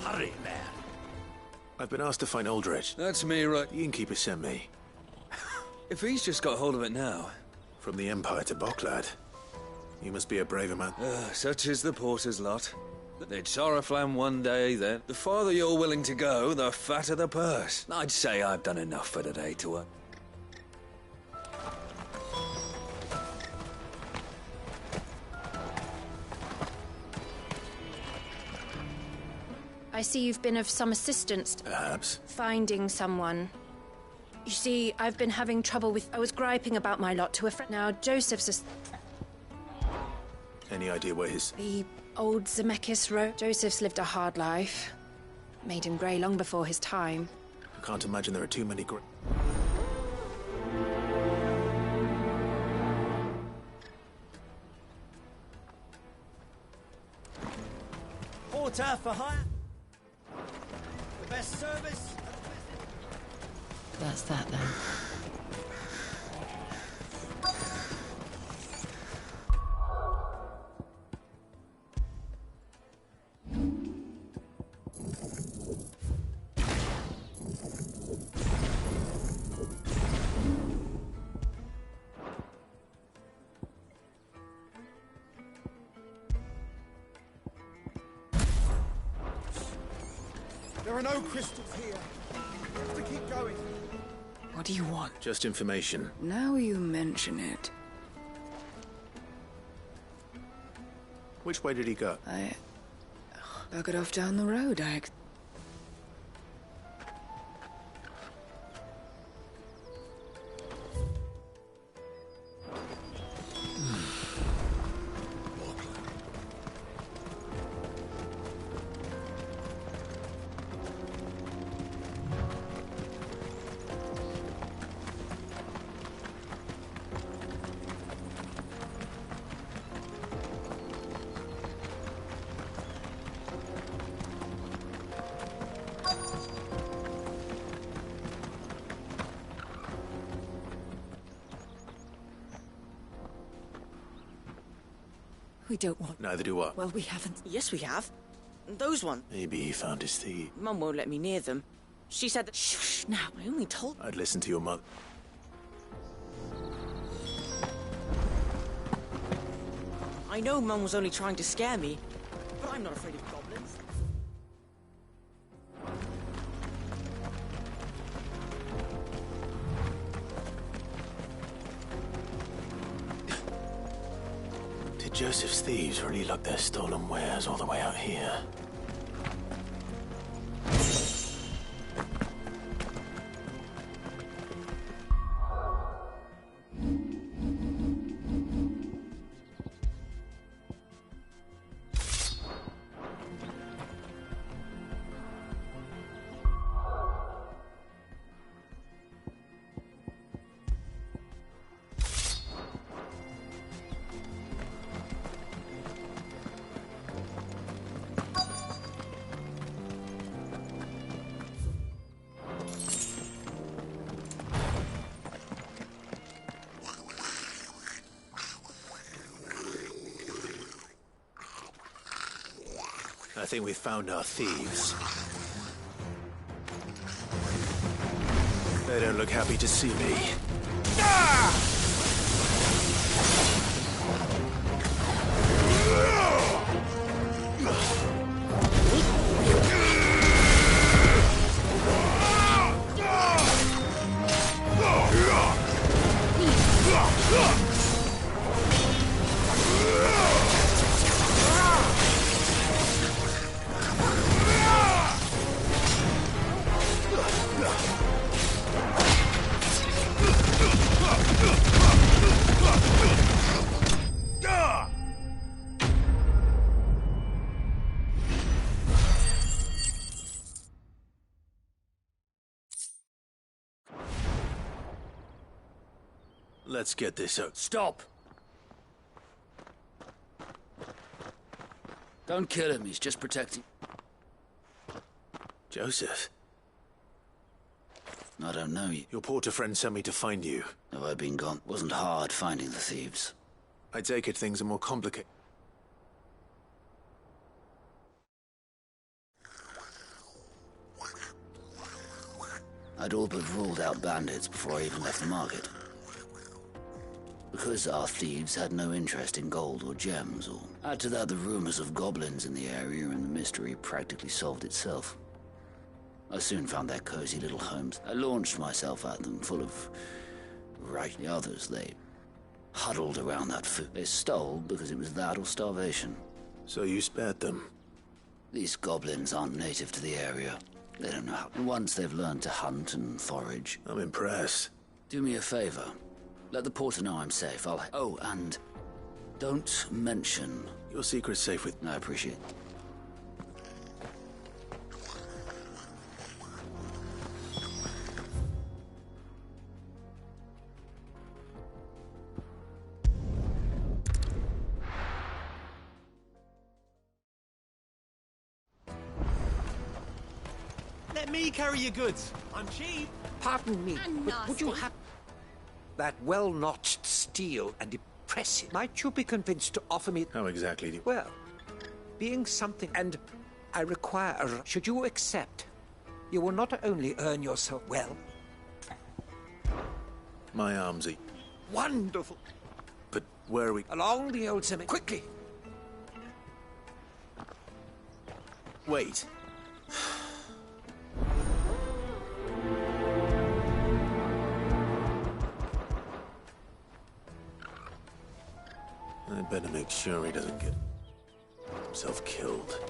Hurry, I've been asked to find Aldrich. That's me, right? The innkeeper sent me. If he's just got hold of it now... From the Empire to Boklad. You must be a braver man. Such is the porter's lot. They'd Soraflam one day, then. The farther you're willing to go, the fatter the purse. I'd say I've done enough for today to her. I see you've been of some assistance. Perhaps. Finding someone. You see, I've been having trouble with... I was griping about my lot to a friend. Now, Joseph's... Any idea where his... The old Zemeckis wrote. Joseph's lived a hard life. Made him grey long before his time. I can't imagine there are too many Porter for hire. The best service. That's that, then. There are no crystals here. We have to keep going. What do you want? Just information. Now you mention it. Which way did he go? I buggered off down the road. We don't want... Neither do I. Well, we haven't... Yes, we have. Those ones. Maybe he found his thief. Mum won't let me near them. She said that... Shh, now, I only told... I'd listen to your mother. I know Mum was only trying to scare me, but I'm not afraid of goblins. Did Joseph's thieves really lug their stolen wares all the way out here? I think we've found our thieves. They don't look happy to see me. Let's get this out. Stop! Don't kill him, he's just protecting... Joseph? I don't know you. Your porter friend sent me to find you. Have I been gone? Wasn't hard finding the thieves. I take it things are more complicated. I'd all but ruled out bandits before I even left the market. Because our thieves had no interest in gold or gems, or add to that the rumors of goblins in the area, and the mystery practically solved itself. I soon found their cozy little homes. I launched myself at them, full of the others. They huddled around that food. They stole because it was that or starvation. So you spared them? These goblins aren't native to the area. They don't know how. And once they've learned to hunt and forage... I'm impressed. Do me a favor. Let the porter know I'm safe. Oh, and don't mention... Your secret's safe with... I appreciate it. Let me carry your goods. I'm cheap. Pardon me, but would you have that well-notched steel and impressive? Might you be convinced to offer me... How exactly do you... Well, being something, and I require a... Should you accept, you will not only earn yourself well... My arms are... Wonderful! But where are we... Along the old cemetery. Quickly! Wait. I better make sure he doesn't get himself killed.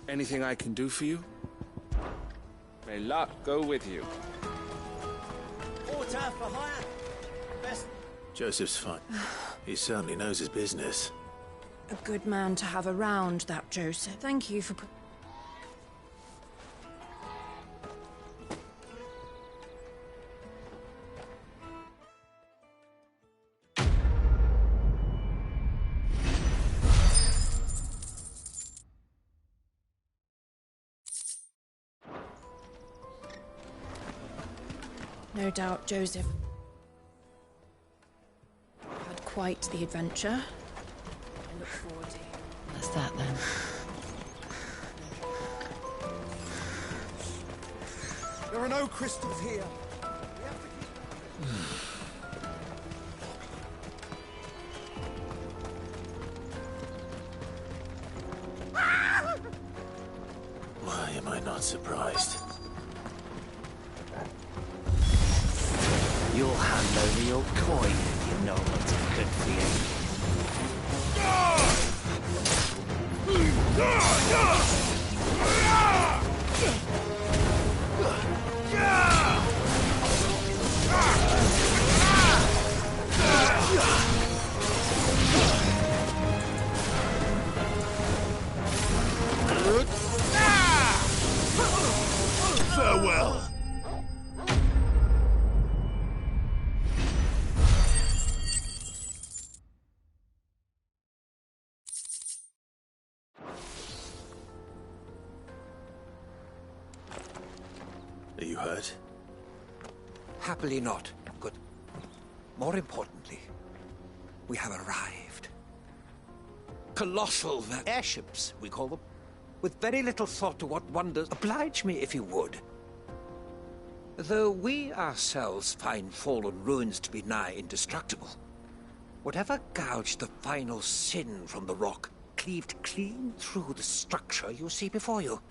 Anything I can do for you? May luck go with you. Porter for hire. Best. Joseph's fine. He certainly knows his business. A good man to have around, that Joseph. Thank you for... No doubt Joseph had quite the adventure. I look forward to it. That's that then. There are no crystals here. Why am I not surprised? You'll hand over your coin if you know what's good for Farewell. Are you hurt? Happily not. Good. More importantly, we have arrived. Colossal airships, we call them. With very little thought to what wonders. Oblige me if you would. Though we ourselves find fallen ruins to be nigh indestructible, whatever gouged the final sin from the rock cleaved clean through the structure you see before you.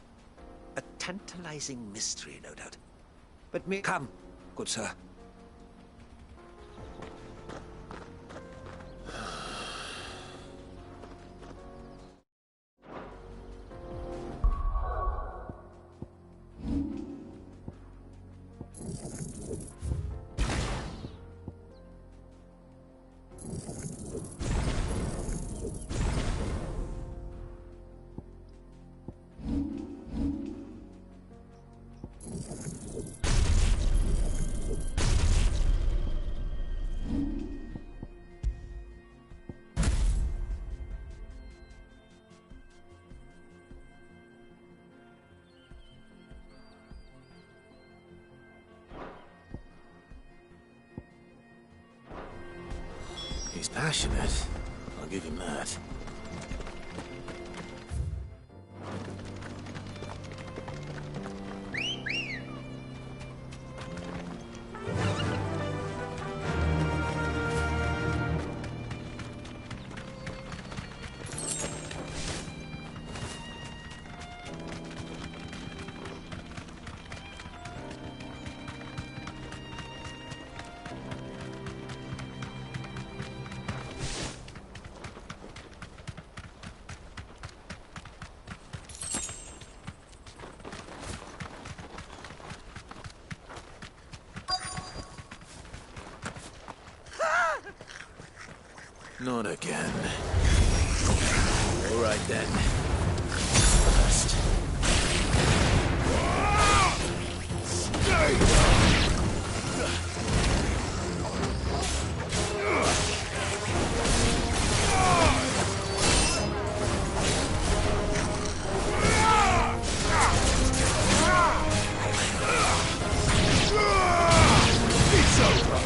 A tantalizing mystery, no doubt. But come, good sir. He's passionate. I'll give him that. Not again. All right, then. First. Stay! It's over!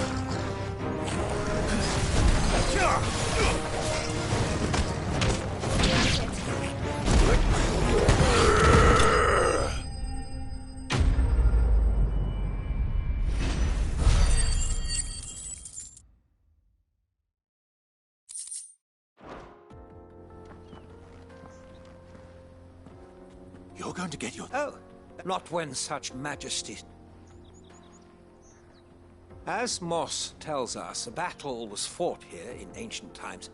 You're going to get your... Oh, not when such majesty... As Moss tells us, a battle was fought here in ancient times.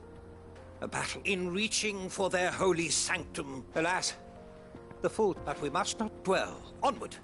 A battle in reaching for their holy sanctum. Alas, the fool, but we must not dwell. Onward.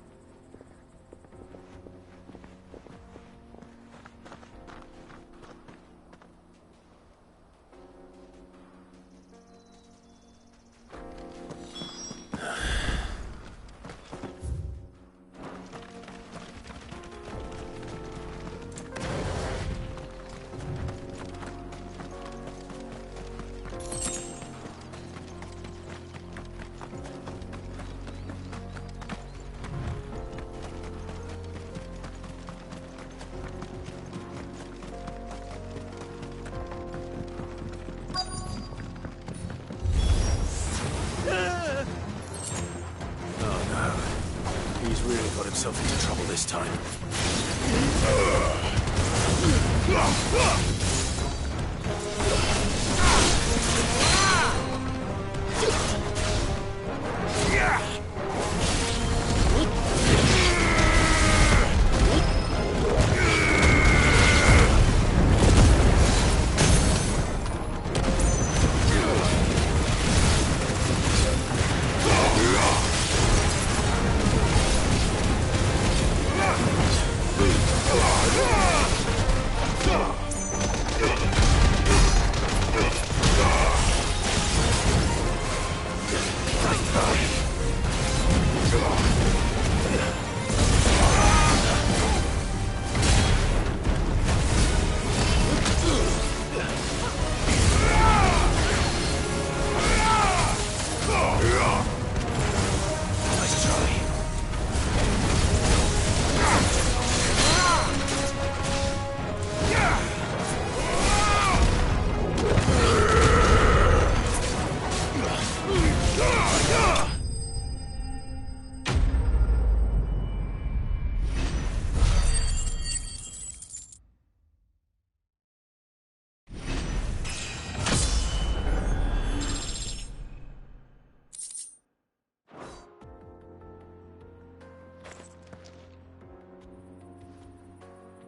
Himself into trouble this time.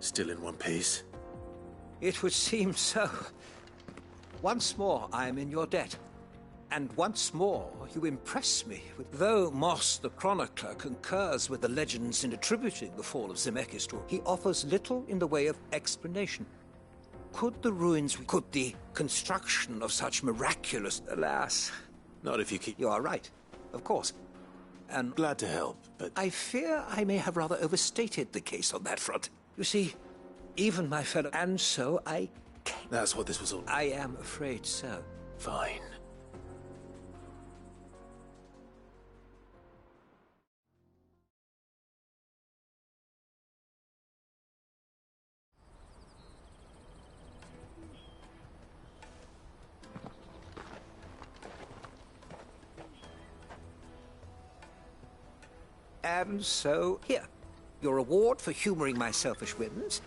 Still in one piece? It would seem so. Once more, I am in your debt. And once more, you impress me. Though Moss, the chronicler, concurs with the legends in attributing the fall of Zemeckis to, he offers little in the way of explanation. Could the construction of such miraculous... Alas. Not if you keep... You are right, of course. And... Glad to help, but... I fear I may have rather overstated the case on that front. You see, even my fellow... And so I... That's what this was all... I am afraid so. Fine. And so, here, your reward for humoring my selfish whims.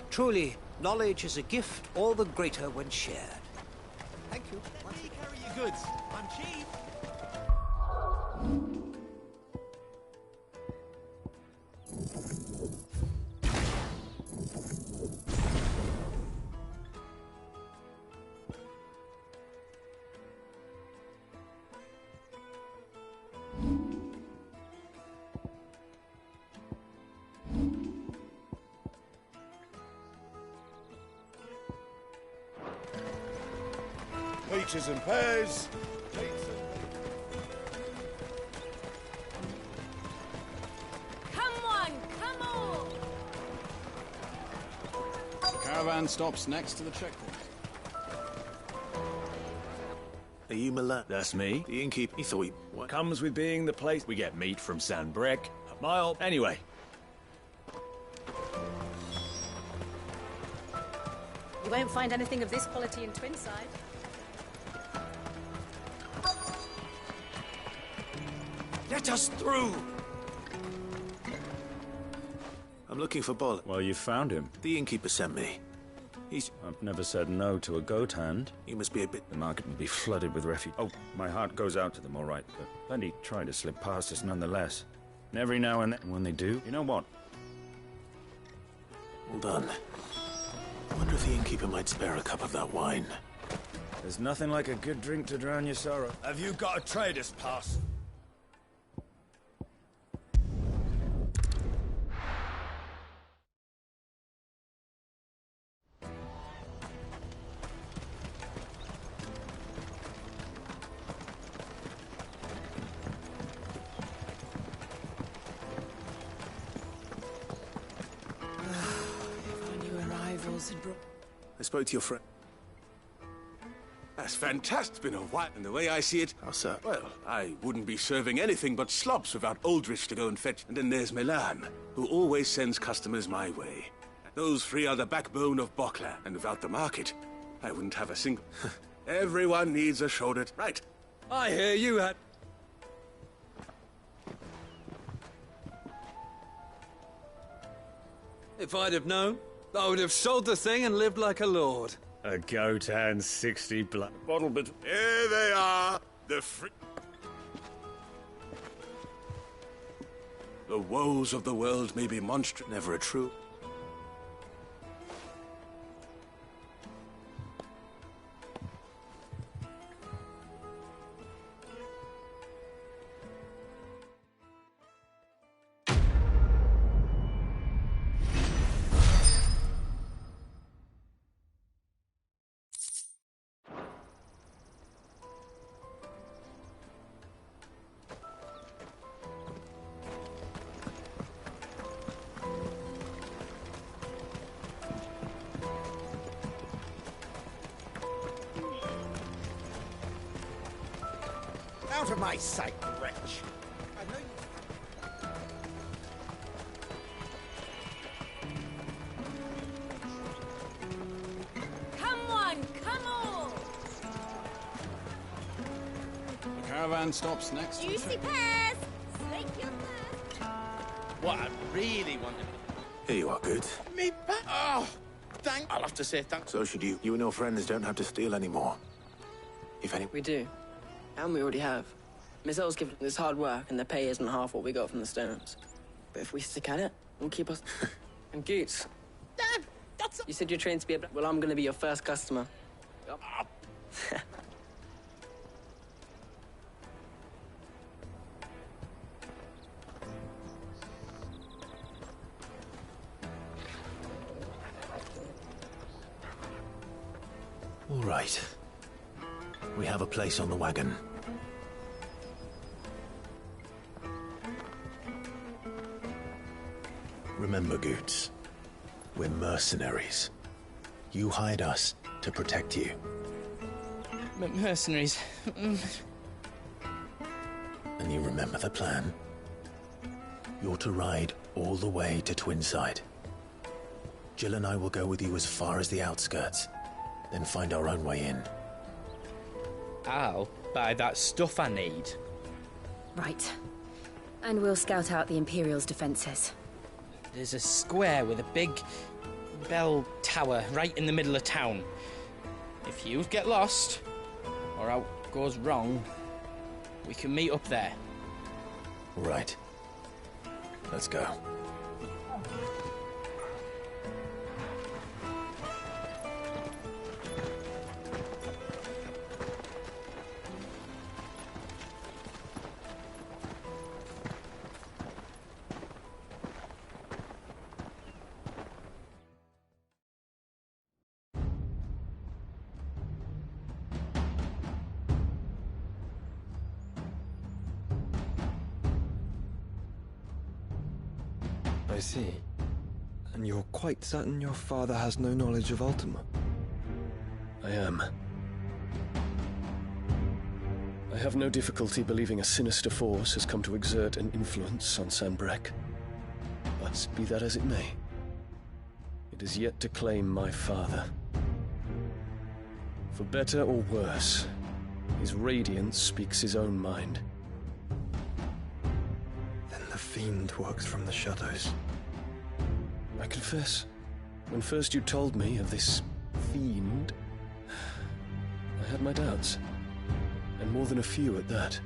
Truly, knowledge is a gift all the greater when shared. Thank you. Let me carry your goods. I'm cheap. peaches and pears. Come on, come on! Caravan stops next to the checkpoint. Are you Milan? That's me. The innkeeper. He thought he... What? Comes with being the place. We get meat from Sandbreck, a mile. Anyway. You won't find anything of this quality in Twinside. Let us through! I'm looking for Bol. Well, you found him. The innkeeper sent me. I've never said no to a goat hand. He must be a bit... The market will be flooded with refuge. Oh, my heart goes out to them, all right, but plenty try to slip past us nonetheless. And every now and then, when they do, you know what? Well done. I wonder if the innkeeper might spare a cup of that wine. There's nothing like a good drink to drown your sorrow. Have you got a trader's pass? I spoke to your friend. That's fantastic. It's been a while, and the way I see it... How so? Well, I wouldn't be serving anything but slops without Aldrich to go and fetch. And then there's Milan, who always sends customers my way. Those three are the backbone of Bokla, and without the market, I wouldn't have a single... Everyone needs a shoulder. Right. I hear you had... If I'd have known, I would have sold the thing and lived like a lord. A goat and 60 blood bottle, but Here they are, the The woes of the world may be monstrous, never a true. Out of my sight, wretch! I know Come on, come on! The caravan stops next to the Juicy checkpoint. pears! Slake your thirst! What I really wanted... Here you are, good. Me back. Oh, I'll have to say thanks. So should you. You and your friends don't have to steal anymore. If any... We do. And we already have. Miss L's given us hard work, and the pay isn't half what we got from the stones. But if we stick at it, we'll keep us... And Goots. That's... You said you're trained to be a... Well, I'm gonna be your first customer. All right. We have a place on the wagon. Remember, Goots, we're mercenaries. You hired us to protect you. Mercenaries. And you remember the plan? You're to ride all the way to Twinside. Jill and I will go with you as far as the outskirts, then find our own way in. I'll buy that stuff I need. Right. And we'll scout out the Imperial's defences. There's a square with a big bell tower right in the middle of town. If you get lost, or out goes wrong, we can meet up there. All right. Let's go. see. And you're quite certain your father has no knowledge of Ultima? I am. I have no difficulty believing a sinister force has come to exert an influence on Sanbreque. But be that as it may, it is yet to claim my father. For better or worse, his radiance speaks his own mind. Then the fiend works from the shadows. I confess, when first you told me of this fiend, I had my doubts. And more than a few at that.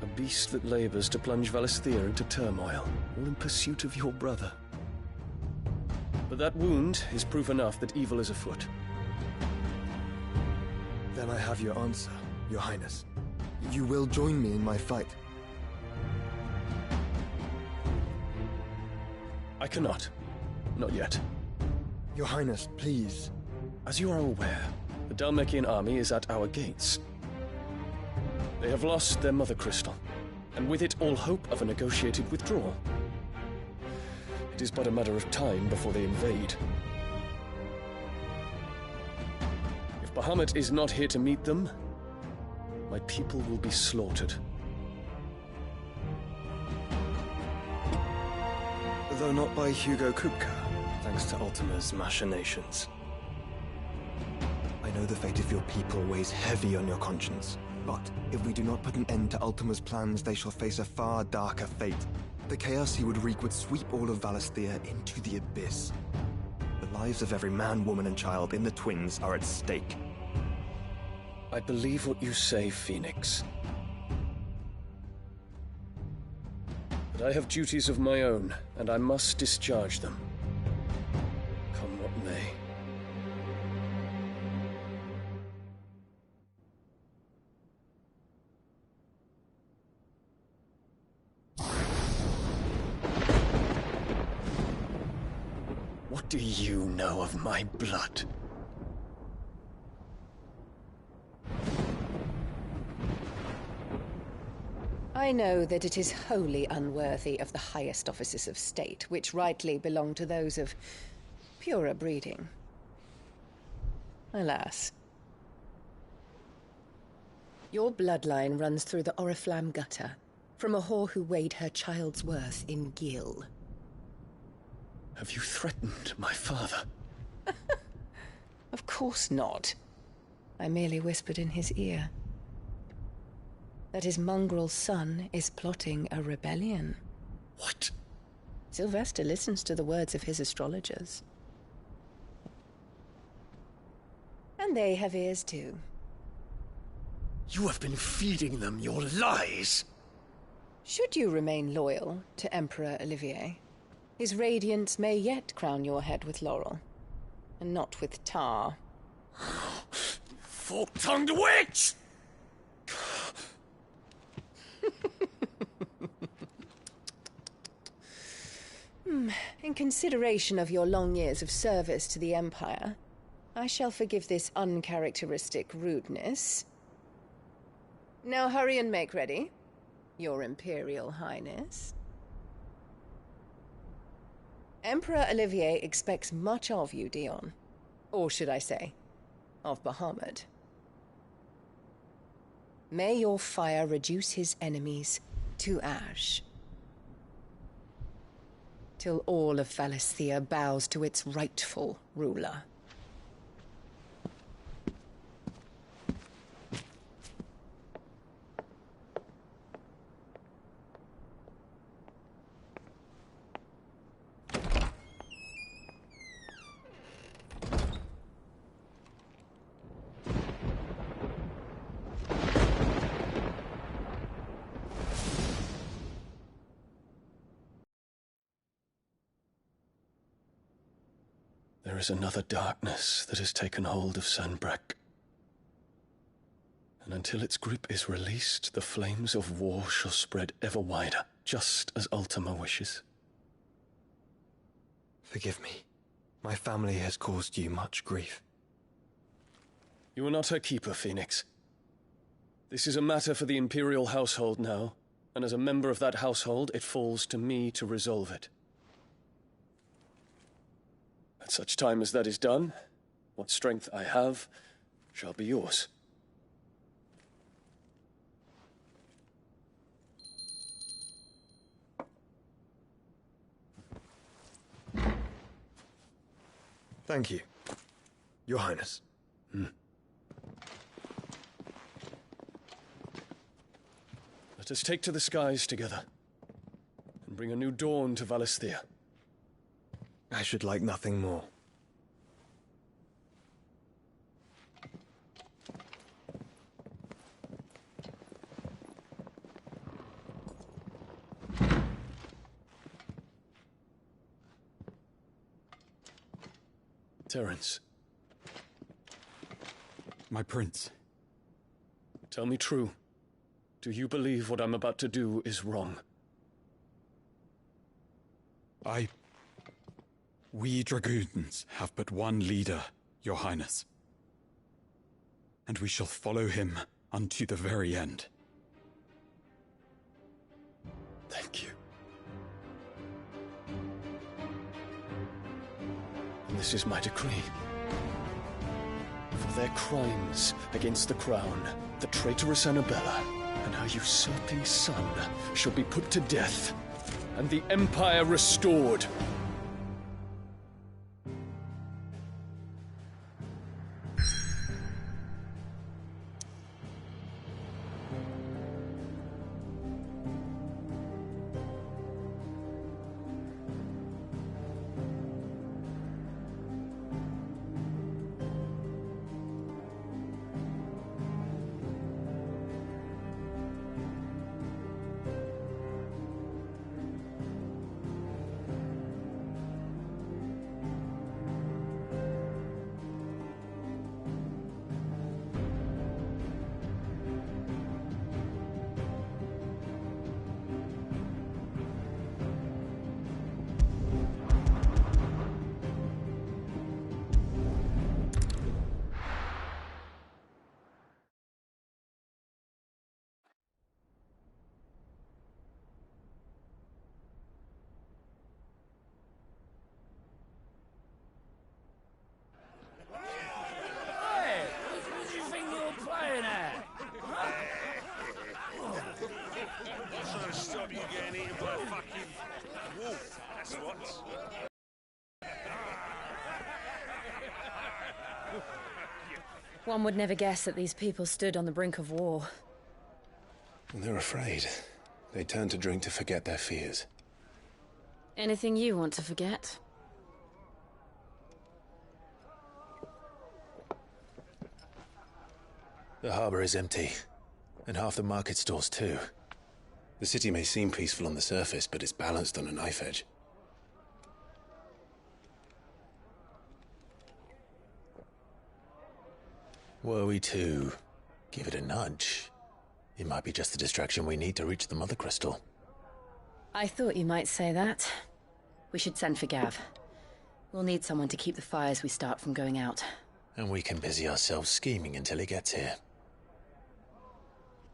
A beast that labors to plunge Valisthea into turmoil, all in pursuit of your brother. But that wound is proof enough that evil is afoot. Then I have your answer, Your Highness. You will join me in my fight. I cannot. Not yet. Your Highness, please. As you are aware, the Dhalmekian army is at our gates. They have lost their mother crystal, and with it all hope of a negotiated withdrawal. It is but a matter of time before they invade. If Bahamut is not here to meet them, my people will be slaughtered. Though not by Hugo Kupka, thanks to Ultima's machinations. I know the fate of your people weighs heavy on your conscience, but if we do not put an end to Ultima's plans, they shall face a far darker fate. The chaos he would wreak would sweep all of Valisthea into the abyss. The lives of every man, woman, and child in the Twins are at stake. I believe what you say, Phoenix. But I have duties of my own, and I must discharge them. Come what may. What do you know of my blood? I know that it is wholly unworthy of the highest offices of state, which rightly belong to those of purer breeding. Alas. Your bloodline runs through the Oriflamme gutter, from a whore who weighed her child's worth in gil. Have you threatened my father? Of course not. I merely whispered in his ear that his mongrel son is plotting a rebellion. What? Sylvester listens to the words of his astrologers. And they have ears too. You have been feeding them your lies! Should you remain loyal to Emperor Olivier, his radiance may yet crown your head with laurel, and not with tar. Fork-tongued witch! In consideration of your long years of service to the Empire, I shall forgive this uncharacteristic rudeness. Now hurry and make ready, Your Imperial Highness. Emperor Olivier expects much of you, Dion. Or should I say, of Bahamut. May your fire reduce his enemies to ash, till all of Valisthea bows to its rightful ruler. There is another darkness that has taken hold of Sanbreque. And until its grip is released, the flames of war shall spread ever wider, just as Ultima wishes. Forgive me. My family has caused you much grief. You are not her keeper, Phoenix. This is a matter for the Imperial household now, and as a member of that household, it falls to me to resolve it. At such time as that is done, what strength I have shall be yours. Thank you, Your Highness. Let us take to the skies together, and bring a new dawn to Valisthea. I should like nothing more. Terence. My prince. Tell me true. Do you believe what I'm about to do is wrong? We dragoons have but one leader, Your Highness. And we shall follow him unto the very end. Thank you. And this is my decree. For their crimes against the crown, the traitorous Annabella and her usurping son shall be put to death, and the Empire restored. One would never guess that these people stood on the brink of war. They're afraid. They turn to drink to forget their fears. Anything you want to forget? The harbor is empty, and half the market stalls too. The city may seem peaceful on the surface, but it's balanced on a knife edge. Were we to give it a nudge, it might be just the distraction we need to reach the Mother Crystal. I thought you might say that. We should send for Gav. We'll need someone to keep the fires we start from going out. And we can busy ourselves scheming until he gets here.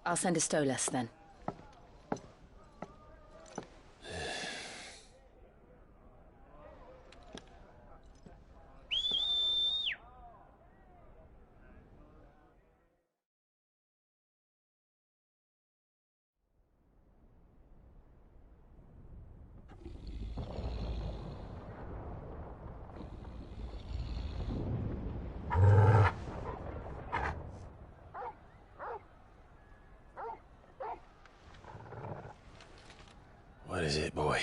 I'll send a Stolas then. What is it, boy?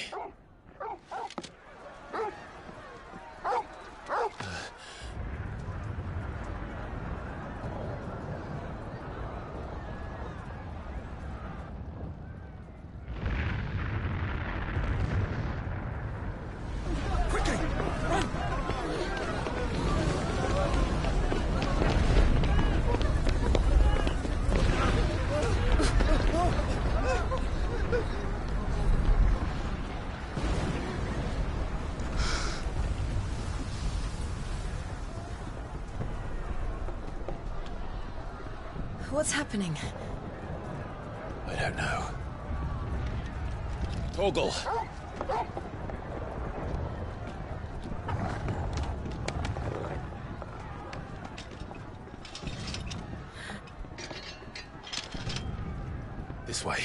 What's happening? I don't know. Torgal! This way.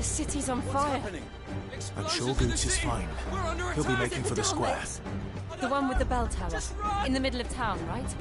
The city's on fire. I'm sure Goots is fine. He'll be making for the square. The one with the bell tower. In the middle of town, right?